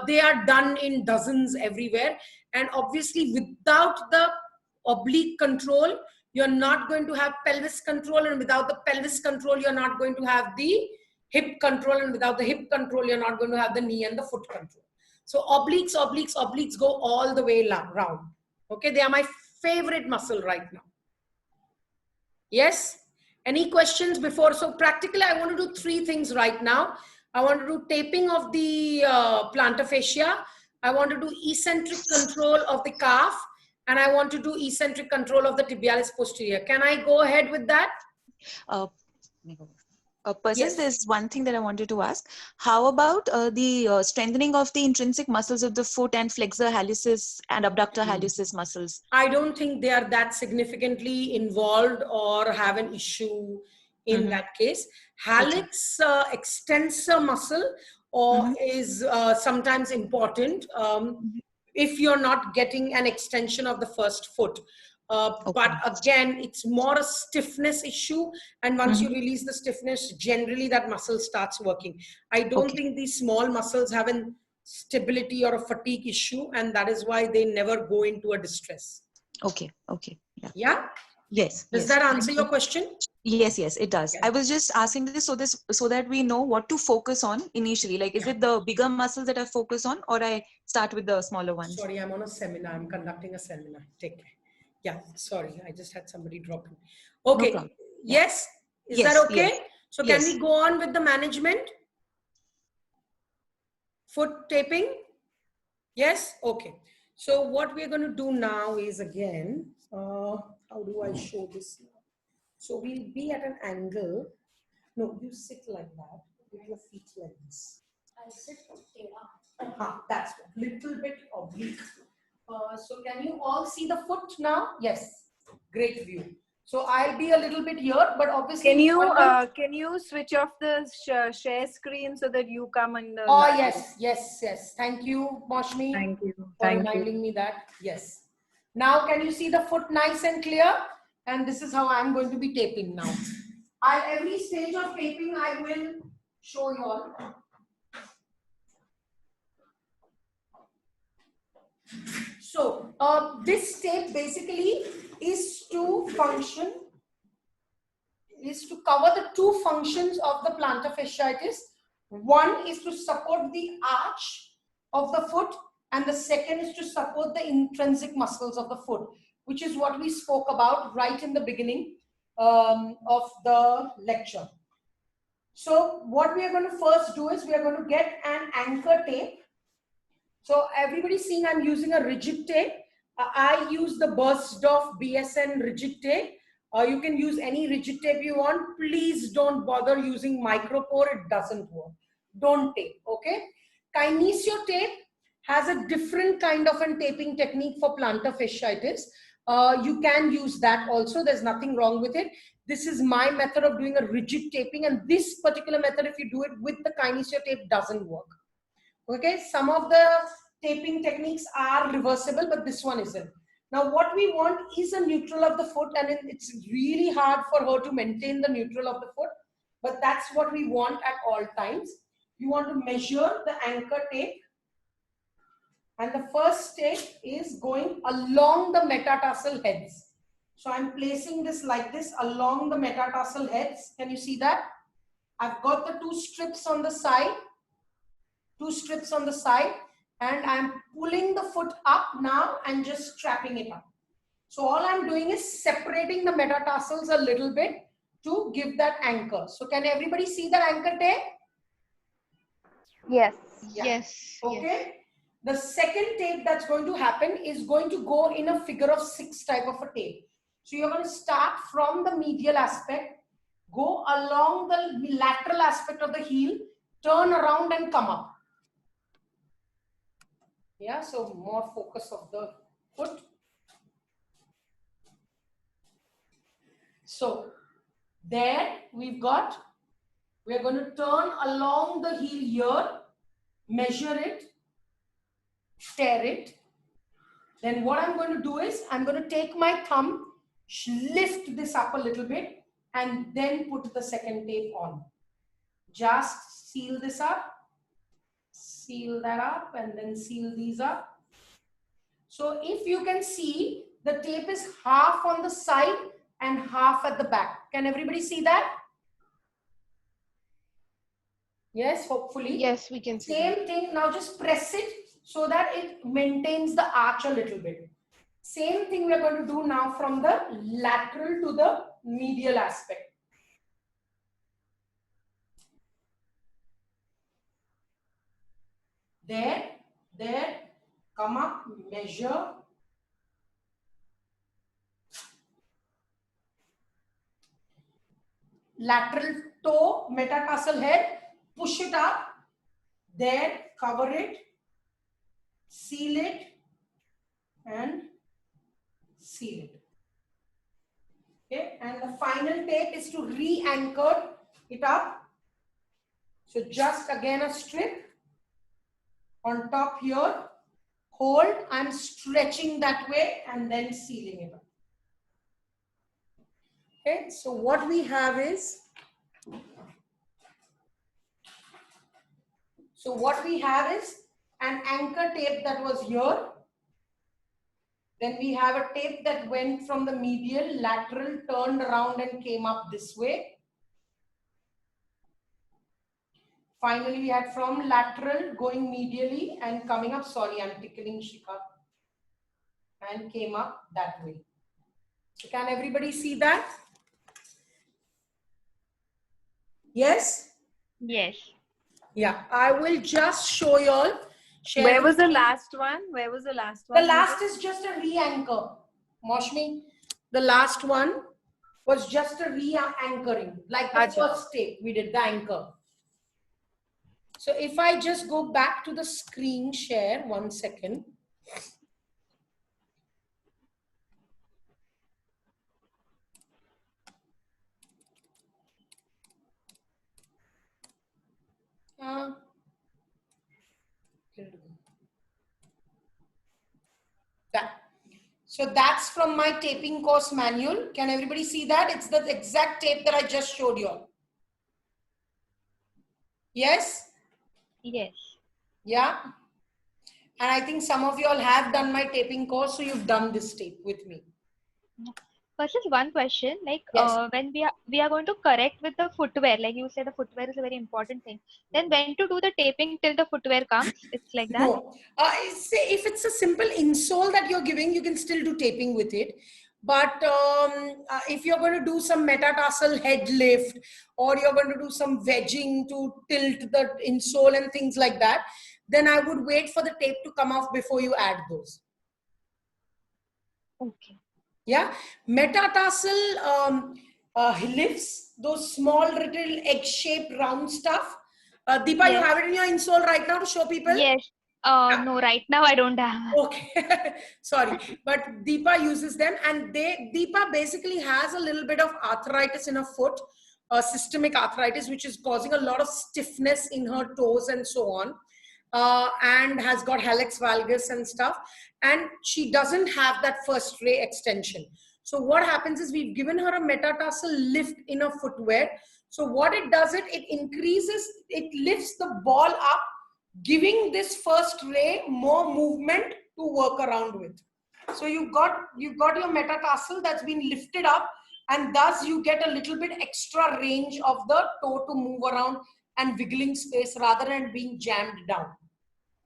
they are done in dozens everywhere. And obviously without the oblique control, you're not going to have pelvis control, and without the pelvis control, you're not going to have the hip control, and without the hip control, you're not going to have the knee and the foot control. So obliques, obliques, obliques go all the way round. Okay, they are my favorite muscle right now. Yes? Any questions before? So practically, I want to do three things right now. I want to do taping of the plantar fascia. I want to do eccentric control of the calf. And I want to do eccentric control of the tibialis posterior. Can I go ahead with that? Yes. There's one thing that I wanted to ask. How about the strengthening of the intrinsic muscles of the foot and flexor hallucis and abductor hallucis muscles? I don't think they are that significantly involved or have an issue in that case. Hallux extensor muscle is sometimes important if you're not getting an extension of the first foot. But again, it's more a stiffness issue. And once you release the stiffness, generally that muscle starts working. I don't think these small muscles have an stability or a fatigue issue, and that is why they never go into a distress. Okay. Okay. Yeah. Yeah? Yes. Does that answer your question? Yes, yes, it does. I was just asking this so that we know what to focus on initially. Like, is it the bigger muscles that I focus on, or I start with the smaller ones? Sorry, I'm on a seminar. I'm conducting a seminar. Take care. Yeah, sorry. I just had somebody drop in. Okay. No yes? Is that okay? Yes. So can we go on with the management? Foot taping? Yes? Okay. So what we're going to do now is, again, how do I show this now? So we'll be at an angle. No, you sit like that with your feet like this. I sit that's a little bit oblique. So can you all see the foot now? Yes. Great view. So I'll be a little bit here, but obviously. Can you switch off the share screen so that you come in the? Oh yes, yes, yes. Thank you, Moshmi. Thank you for reminding me that. Yes. Now can you see the foot nice and clear? And this is how I'm going to be taping now. Every stage of taping I will show you all. So this tape basically is to cover the two functions of the plantar fasciitis. One is to support the arch of the foot, and the second is to support the intrinsic muscles of the foot, which is what we spoke about right in the beginning of the lecture. So what we are going to first do is we are going to get an anchor tape. So everybody's seeing I'm using a rigid tape. I use the Bursdorf BSN rigid tape. You can use any rigid tape you want. Please don't bother using micropore. It doesn't work. Don't tape, okay? Kinesio tape has a different kind of a taping technique for plantar fasciitis. You can use that also. There's nothing wrong with it. This is my method of doing a rigid taping, and this particular method, if you do it with the kinesio tape, doesn't work. Okay, some of the taping techniques are reversible, but this one isn't. Now, what we want is a neutral of the foot, and it's really hard for her to maintain the neutral of the foot, but that's what we want at all times. You want to measure the anchor tape, and the first tape is going along the metatarsal heads. So I'm placing this like this along the metatarsal heads. Can you see that? I've got the 2 strips on the side, 2 strips on the side, and I'm pulling the foot up now and just strapping it up. So all I'm doing is separating the metatarsals a little bit to give that anchor. So can everybody see that anchor tape? Yes. Yeah. Yes. Okay. Yes. The second tape that's going to happen is going to go in a figure of 6 type of a tape. So you're going to start from the medial aspect, go along the lateral aspect of the heel, turn around and come up. Yeah, so more focus of the foot. So there we're going to turn along the heel here, measure it, tear it. Then what I'm going to do is I'm going to take my thumb, lift this up a little bit, and then put the second tape on. Just seal this up, seal that up, and then seal these up. So if you can see, the tape is half on the side and half at the back. Can everybody see that? Yes, hopefully. Yes, we can see Same that. thing. Now just press it so that it maintains the arch a little bit. Same thing we're going to do now from the lateral to the medial aspect. There, come up, measure. Lateral toe, metatarsal head, push it up. There, cover it, seal it, and seal it. Okay, and the final tape is to re-anchor it up. So just again a strip on top here, hold, I'm stretching that way and then sealing it up. Okay, so what we have is, an anchor tape that was here. Then we have a tape that went from the medial, lateral, turned around and came up this way. Finally, we had from lateral going medially and coming up, sorry, I'm tickling Shika, and came up that way. So can everybody see that? Yes? Yes. Yeah, I will just show you all. Where was the last one? Where was the last one? The last is just a re-anchor. Moshmi, the last one was just a re-anchoring. Like the first tape, we did the anchor. So if I just go back to the screen share, 1 second. That. So that's from my taping course manual. Can everybody see that? It's the exact tape that I just showed you all. Yes? Yes. Yeah. And I think some of you all have done my taping course, so you've done this tape with me. First is one question, like Yes. when we are going to correct with the footwear, like you said, the footwear is a very important thing. Then when to do the taping till the footwear comes? It's like that. No. Say if it's a simple insole that you're giving, you can still do taping with it. But if you're going to do some metatarsal head lift, or you're going to do some wedging to tilt the insole and things like that, then I would wait for the tape to come off before you add those. Okay. Yeah, metatarsal lifts, those small little egg-shaped round stuff. Deepa, Yes. you have it in your insole right now to show people? Yes. No, right now I don't have. Okay, sorry, but Deepa uses them, and Deepa basically has a little bit of arthritis in her foot, systemic arthritis, which is causing a lot of stiffness in her toes and so on. And has got hallux valgus and stuff, and she doesn't have that first ray extension. So what happens is we've given her a metatarsal lift in her footwear. So what it does, it increases, it lifts the ball up, giving this first ray more movement to work around with. So you've got your metatarsal that's been lifted up, and thus you get a little bit extra range of the toe to move around and wiggling space rather than being jammed down.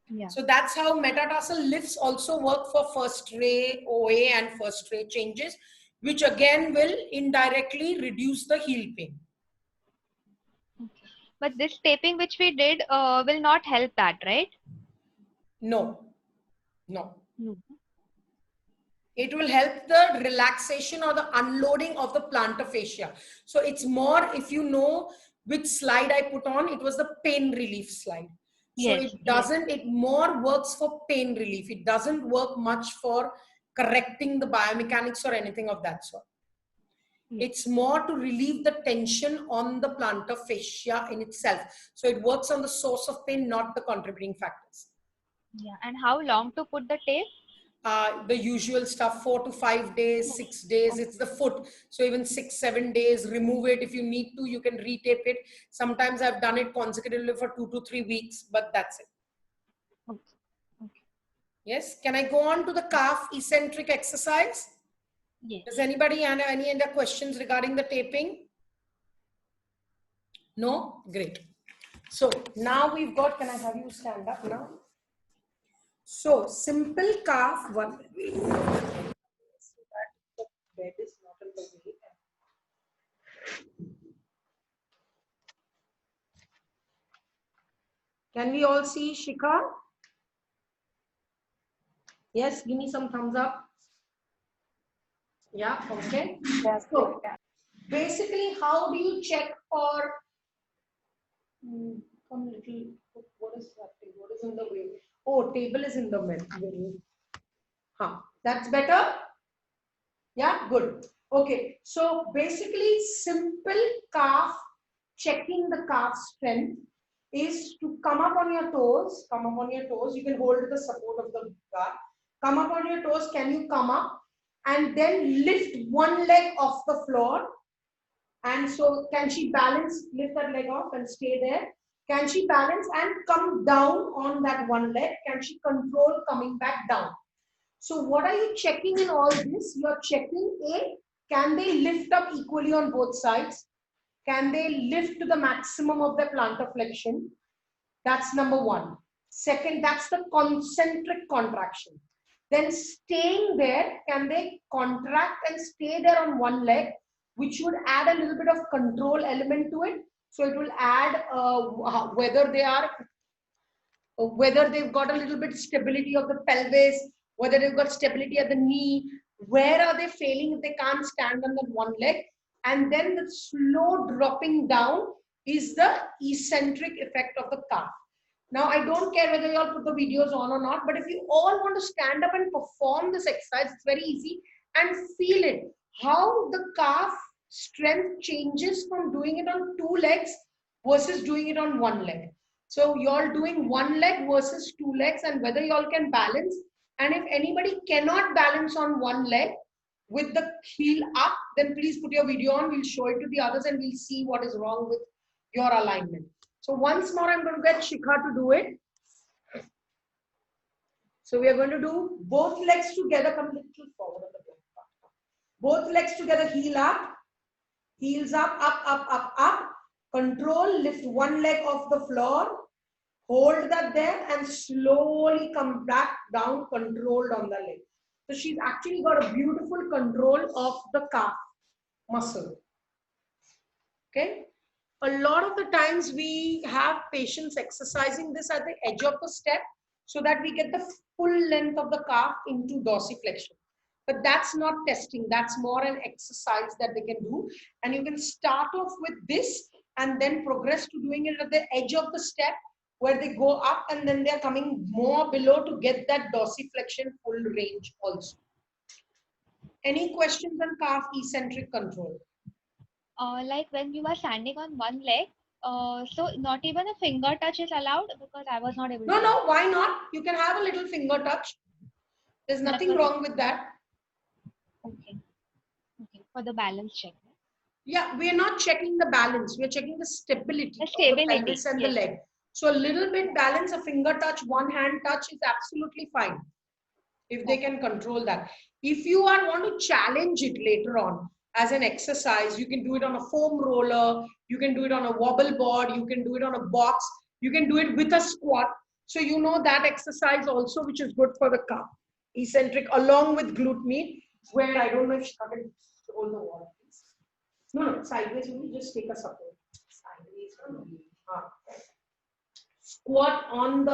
Yeah. So that's how metatarsal lifts also work for first ray OA and first ray changes, which again will indirectly reduce the heel pain. Okay. But this taping which we did will not help that, right? No, no. No. It will help the relaxation or the unloading of the plantar fascia. So it's more, if you know which slide I put on, it was the pain relief slide. So Yes, it doesn't, it more works for pain relief. It doesn't work much for correcting the biomechanics or anything of that sort. Yeah. It's more to relieve the tension on the plantar fascia in itself. So it works on the source of pain, not the contributing factors. Yeah. And how long to put the tape? The usual stuff, 4 to 5 days, 6 days. It's the foot. So even 6, 7 days, remove it. If you need to, you can retape it. Sometimes I've done it consecutively for 2 to 3 weeks, but that's it. Okay. Okay. Yes. Can I go on to the calf eccentric exercise? Yes. Does anybody have any other questions regarding the taping? No? Great. So now we've got, can I have you stand up now? So simple calf one. So that the bed is not in the way. Can we all see Shikha? Yes, give me some thumbs up. Yeah, okay. Yes. So basically, how do you check for one little, what is that thing? What is in the way? Oh, table is in the middle. Huh. That's better? Yeah, good. Okay, so basically simple calf, checking the calf strength is to come up on your toes, you can hold the support of the bar, come up on your toes, can you come up and then lift one leg off the floor, and so can she balance, lift that leg off and stay there, can she balance and come down on that one leg, can she control coming back down. So what are you checking in all this? You are checking can they lift up equally on both sides? Can they lift to the maximum of their plantar flexion? That's number one. Second, that's the concentric contraction. Then staying there, can they contract and stay there on one leg, which would add a little bit of control element to it. So it will add whether they've got a little bit stability of the pelvis, whether they've got stability at the knee, where are they failing if they can't stand on that one leg. And then the slow dropping down is the eccentric effect of the calf. Now, I don't care whether you all put the videos on or not, but if you all want to stand up and perform this exercise, it's very easy, and feel it. How the calf strength changes from doing it on 2 legs versus doing it on 1 leg. So you're doing 1 leg versus 2 legs, and whether y'all can balance. And if anybody cannot balance on 1 leg with the heel up, then please put your video on. We'll show it to the others and we'll see what is wrong with your alignment. So once more, I'm going to get Shikha to do it. So we are going to do both legs together. Come a little forward on the platform. Both legs together, heel up, heels up, up, up, up, up. Control, lift 1 leg off the floor. Hold that there and slowly come back down, controlled on the leg. So she's actually got a beautiful control of the calf muscle. Okay. A lot of the times we have patients exercising this at the edge of the step so that we get the full length of the calf into dorsiflexion. But that's not testing. That's more an exercise that they can do. And you can start off with this and then progress to doing it at the edge of the step where they go up and then they're coming more below to get that dorsiflexion full range also. Any questions on calf eccentric control? Like when you are standing on one leg, so not even a finger touch is allowed, because I was not able to. No, why not? You can have a little finger touch. There's nothing wrong with that. Okay. Okay. For the balance check. Yeah, we are not checking the balance. We are checking the stability of the pelvis and the yes. leg. So a little bit balance, a finger touch, one hand touch is absolutely fine. if they can control that. If you want to challenge it later on as an exercise, you can do it on a foam roller, you can do it on a wobble board, you can do it on a box, you can do it with a squat. So you know that exercise also, which is good for the calf. Eccentric along with glute med, where I don't know if she can hold the wall, please. No, sideways only, just take a support. Sideways only. Squat on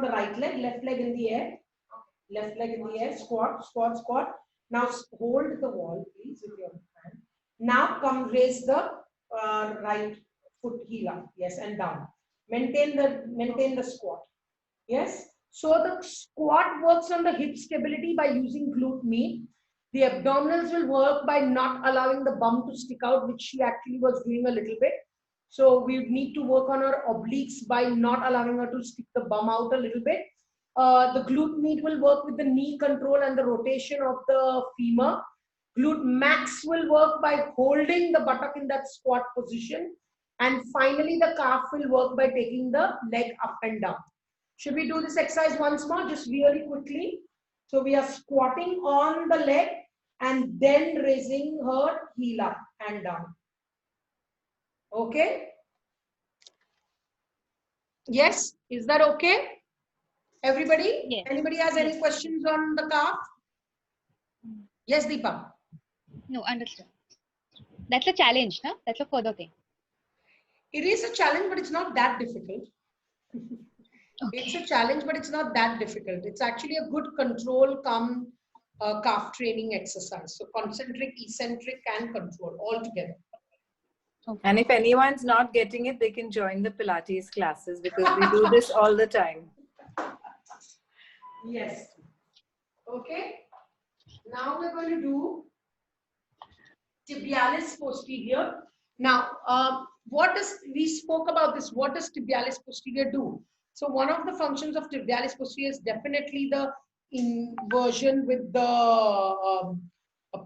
the right leg, left leg in the air. Left leg in the air, squat, squat, squat. Now hold the wall, please, with your hand. Now come raise the right foot heel up, yes, and down. Maintain the squat, yes. So the squat works on the hip stability by using glute med. The abdominals will work by not allowing the bum to stick out, which she actually was doing a little bit. So we need to work on her obliques by not allowing her to stick the bum out a little bit. The glute med will work with the knee control and the rotation of the femur. Glute max will work by holding the buttock in that squat position. And finally, the calf will work by taking the leg up and down. Should we do this exercise once more, just really quickly? So we are squatting on the leg and then raising her heel up and down. Okay? Yes? Is that okay? Everybody? Yes. Anybody has any questions on the calf? Yes, Deepa. No, understood. That's a challenge, no? That's a further thing. It is a challenge, but it's not that difficult. Okay. It's a challenge, but it's not that difficult. It's actually a good control come calf training exercise. So concentric, eccentric, and control all together. Okay. And if anyone's not getting it, they can join the Pilates classes because we do this all the time. Yes. Okay. Now we're going to do tibialis posterior. Now, we spoke about this. What does tibialis posterior do? So one of the functions of tibialis posterior is definitely the inversion with the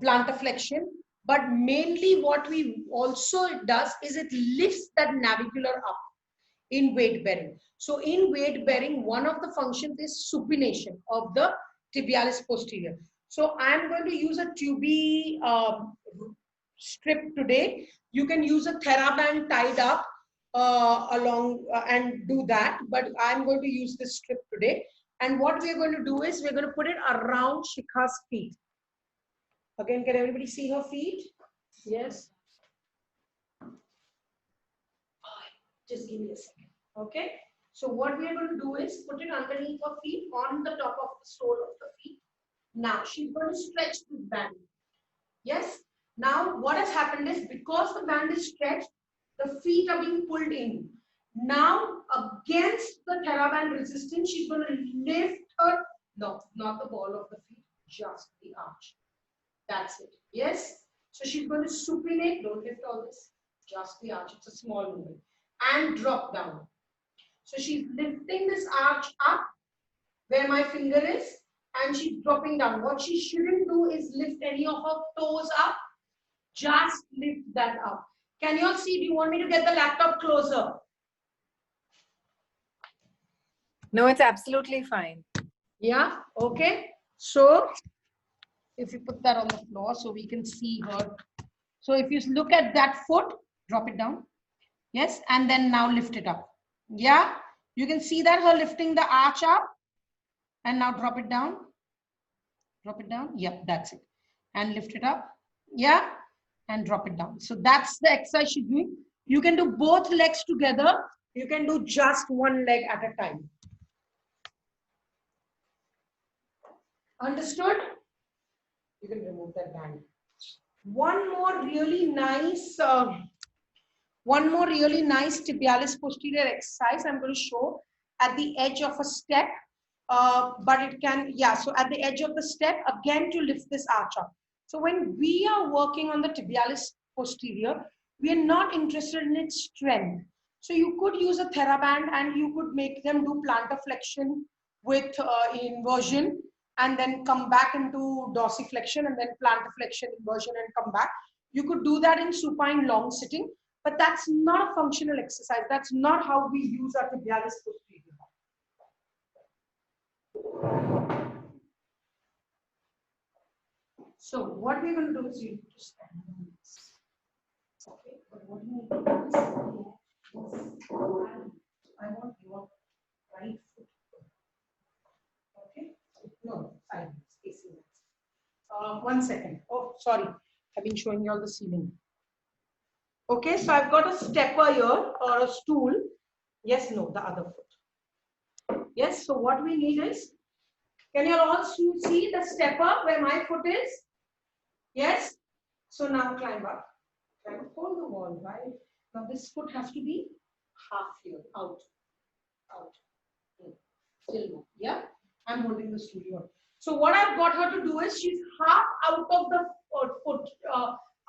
plantar flexion. But mainly what we also does is it lifts that navicular up in weight bearing. So in weight bearing, one of the functions is supination of the tibialis posterior. So I'm going to use a tubey strip today. You can use a TheraBand tied up and do that. But I'm going to use this strip today. And what we're going to do is we're going to put it around Shikha's feet. Again, can everybody see her feet? Yes. Just give me a second. Okay. So what we are going to do is put it underneath her feet on the top of the sole of the feet. Now she's going to stretch this band. Yes. Now what has happened is because the band is stretched, the feet are being pulled in. Now against the TheraBand resistance, she's going to lift her, no, not the ball of the feet, just the arch. That's it. Yes. So she's going to supinate, don't lift all this, just the arch. It's a small movement. And drop down. So she's lifting this arch up where my finger is and she's dropping down. What she shouldn't do is lift any of her toes up. Just lift that up. Can you all see? Do you want me to get the laptop closer? No, it's absolutely fine. Yeah. Okay. So if you put that on the floor so we can see her. So if you look at that foot, drop it down. Yes. And then now lift it up. Yeah. You can see that her lifting the arch up and now drop it down. Drop it down. Yep. That's it. And lift it up. Yeah. And drop it down. So that's the exercise she's doing. You can do both legs together. You can do just one leg at a time. Understood? You can remove that band. One more really nice tibialis posterior exercise I'm going to show at the edge of a step. But it can, yeah, so at the edge of the step, again to lift this arch up. So when we are working on the tibialis posterior, we are not interested in its strength. So you could use a TheraBand and you could make them do plantar flexion with inversion and then come back into dorsiflexion and then plantar flexion, inversion and come back. You could do that in supine long sitting, but that's not a functional exercise. That's not how we use our tibialis posterior. So what we're going to do is you to stand on this. Okay, but what you need to do is I want your right foot. Okay, no, sideways, facing that. 1 second. Oh, sorry, I've been showing you all the ceiling. Okay, so I've got a stepper here or a stool. Yes, no, the other foot. Yes, so what we need is, can you all see the stepper where my foot is? Yes. So now climb up. Hold the wall, right? Now this foot has to be half here, out, out. Still no. Yeah. I'm holding the stool here. So what I've got her to do is she's half out of the foot,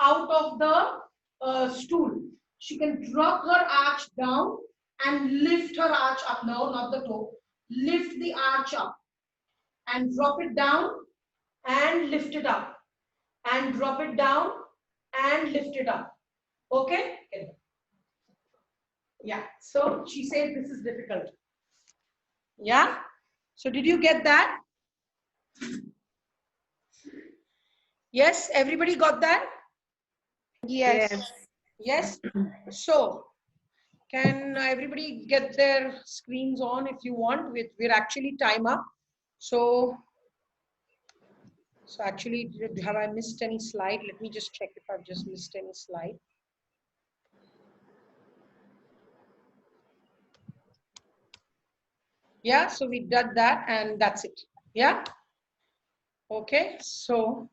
out of the stool. She can drop her arch down and lift her arch up. No, not the toe. Lift the arch up and drop it down and lift it up and drop it down and lift it up. Okay? Yeah. So she said this is difficult. Yeah. So did you get that? Yes. Everybody got that? Yes. Yes. So can everybody get their screens on if you want? We're actually time up. So actually, have I missed any slide? Let me just check if I've just missed any slide. Yeah, so we did that and that's it. Yeah. Okay, so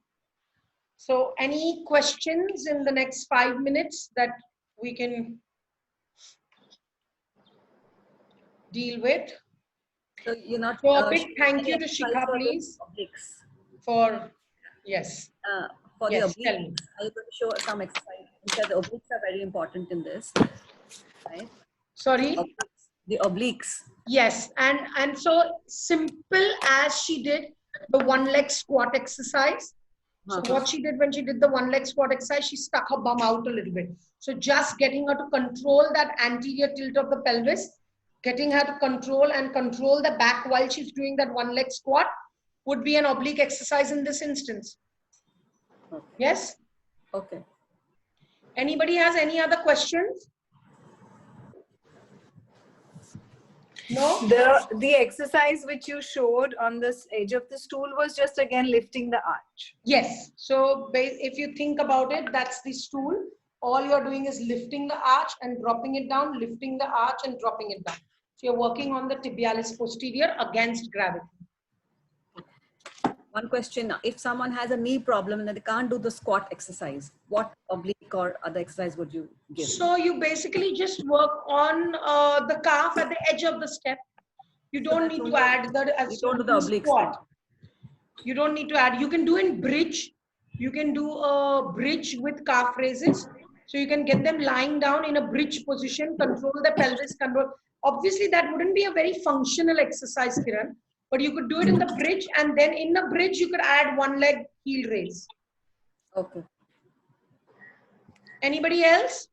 any questions in the next 5 minutes that we can deal with? So you're not. So a big thank you to Shikha, please, obliques. for yes. For Yes, the tell obliques, me. I'm going to show some exercise. The obliques are very important in this, right? Sorry. The obliques. Yes, and so simple as she did the one leg squat exercise. So what she did when she did the one leg squat exercise, she stuck her bum out a little bit. So just getting her to control that anterior tilt of the pelvis, getting her to control the back while she's doing that one leg squat would be an oblique exercise in this instance. Okay. Yes? Okay. Anybody has any other questions? No? The exercise which you showed on this edge of the stool was just again lifting the arch. Yes. So if you think about it, that's the stool. All you're doing is lifting the arch and dropping it down, lifting the arch and dropping it down. So you're working on the tibialis posterior against gravity. One question, if someone has a knee problem and they can't do the squat exercise, what oblique or other exercise would you give? So you basically just work on the calf at the edge of the step. You don't need to add the obliques squat. You don't need to add. You can do in bridge. You can do a bridge with calf raises. So you can get them lying down in a bridge position, control the pelvis, control. Obviously, that wouldn't be a very functional exercise, Kiran. But you could do it in the bridge, and then in the bridge, you could add one leg heel raise. Okay. Anybody else?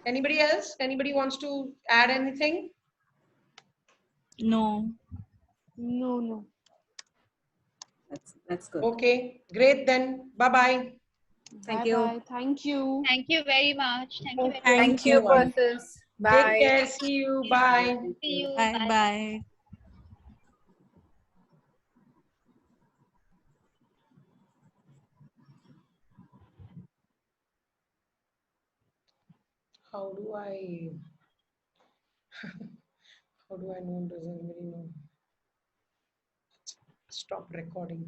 Anybody else? Anybody wants to add anything? No. No. That's good. Okay, great then. Bye-bye. Thank you. Bye. Thank you. Thank you very much. Thank you very much. Thank you, Persis. Bye. Take care. See you. Bye. See you. Bye bye. How do I know? Does anybody know? Stop recording.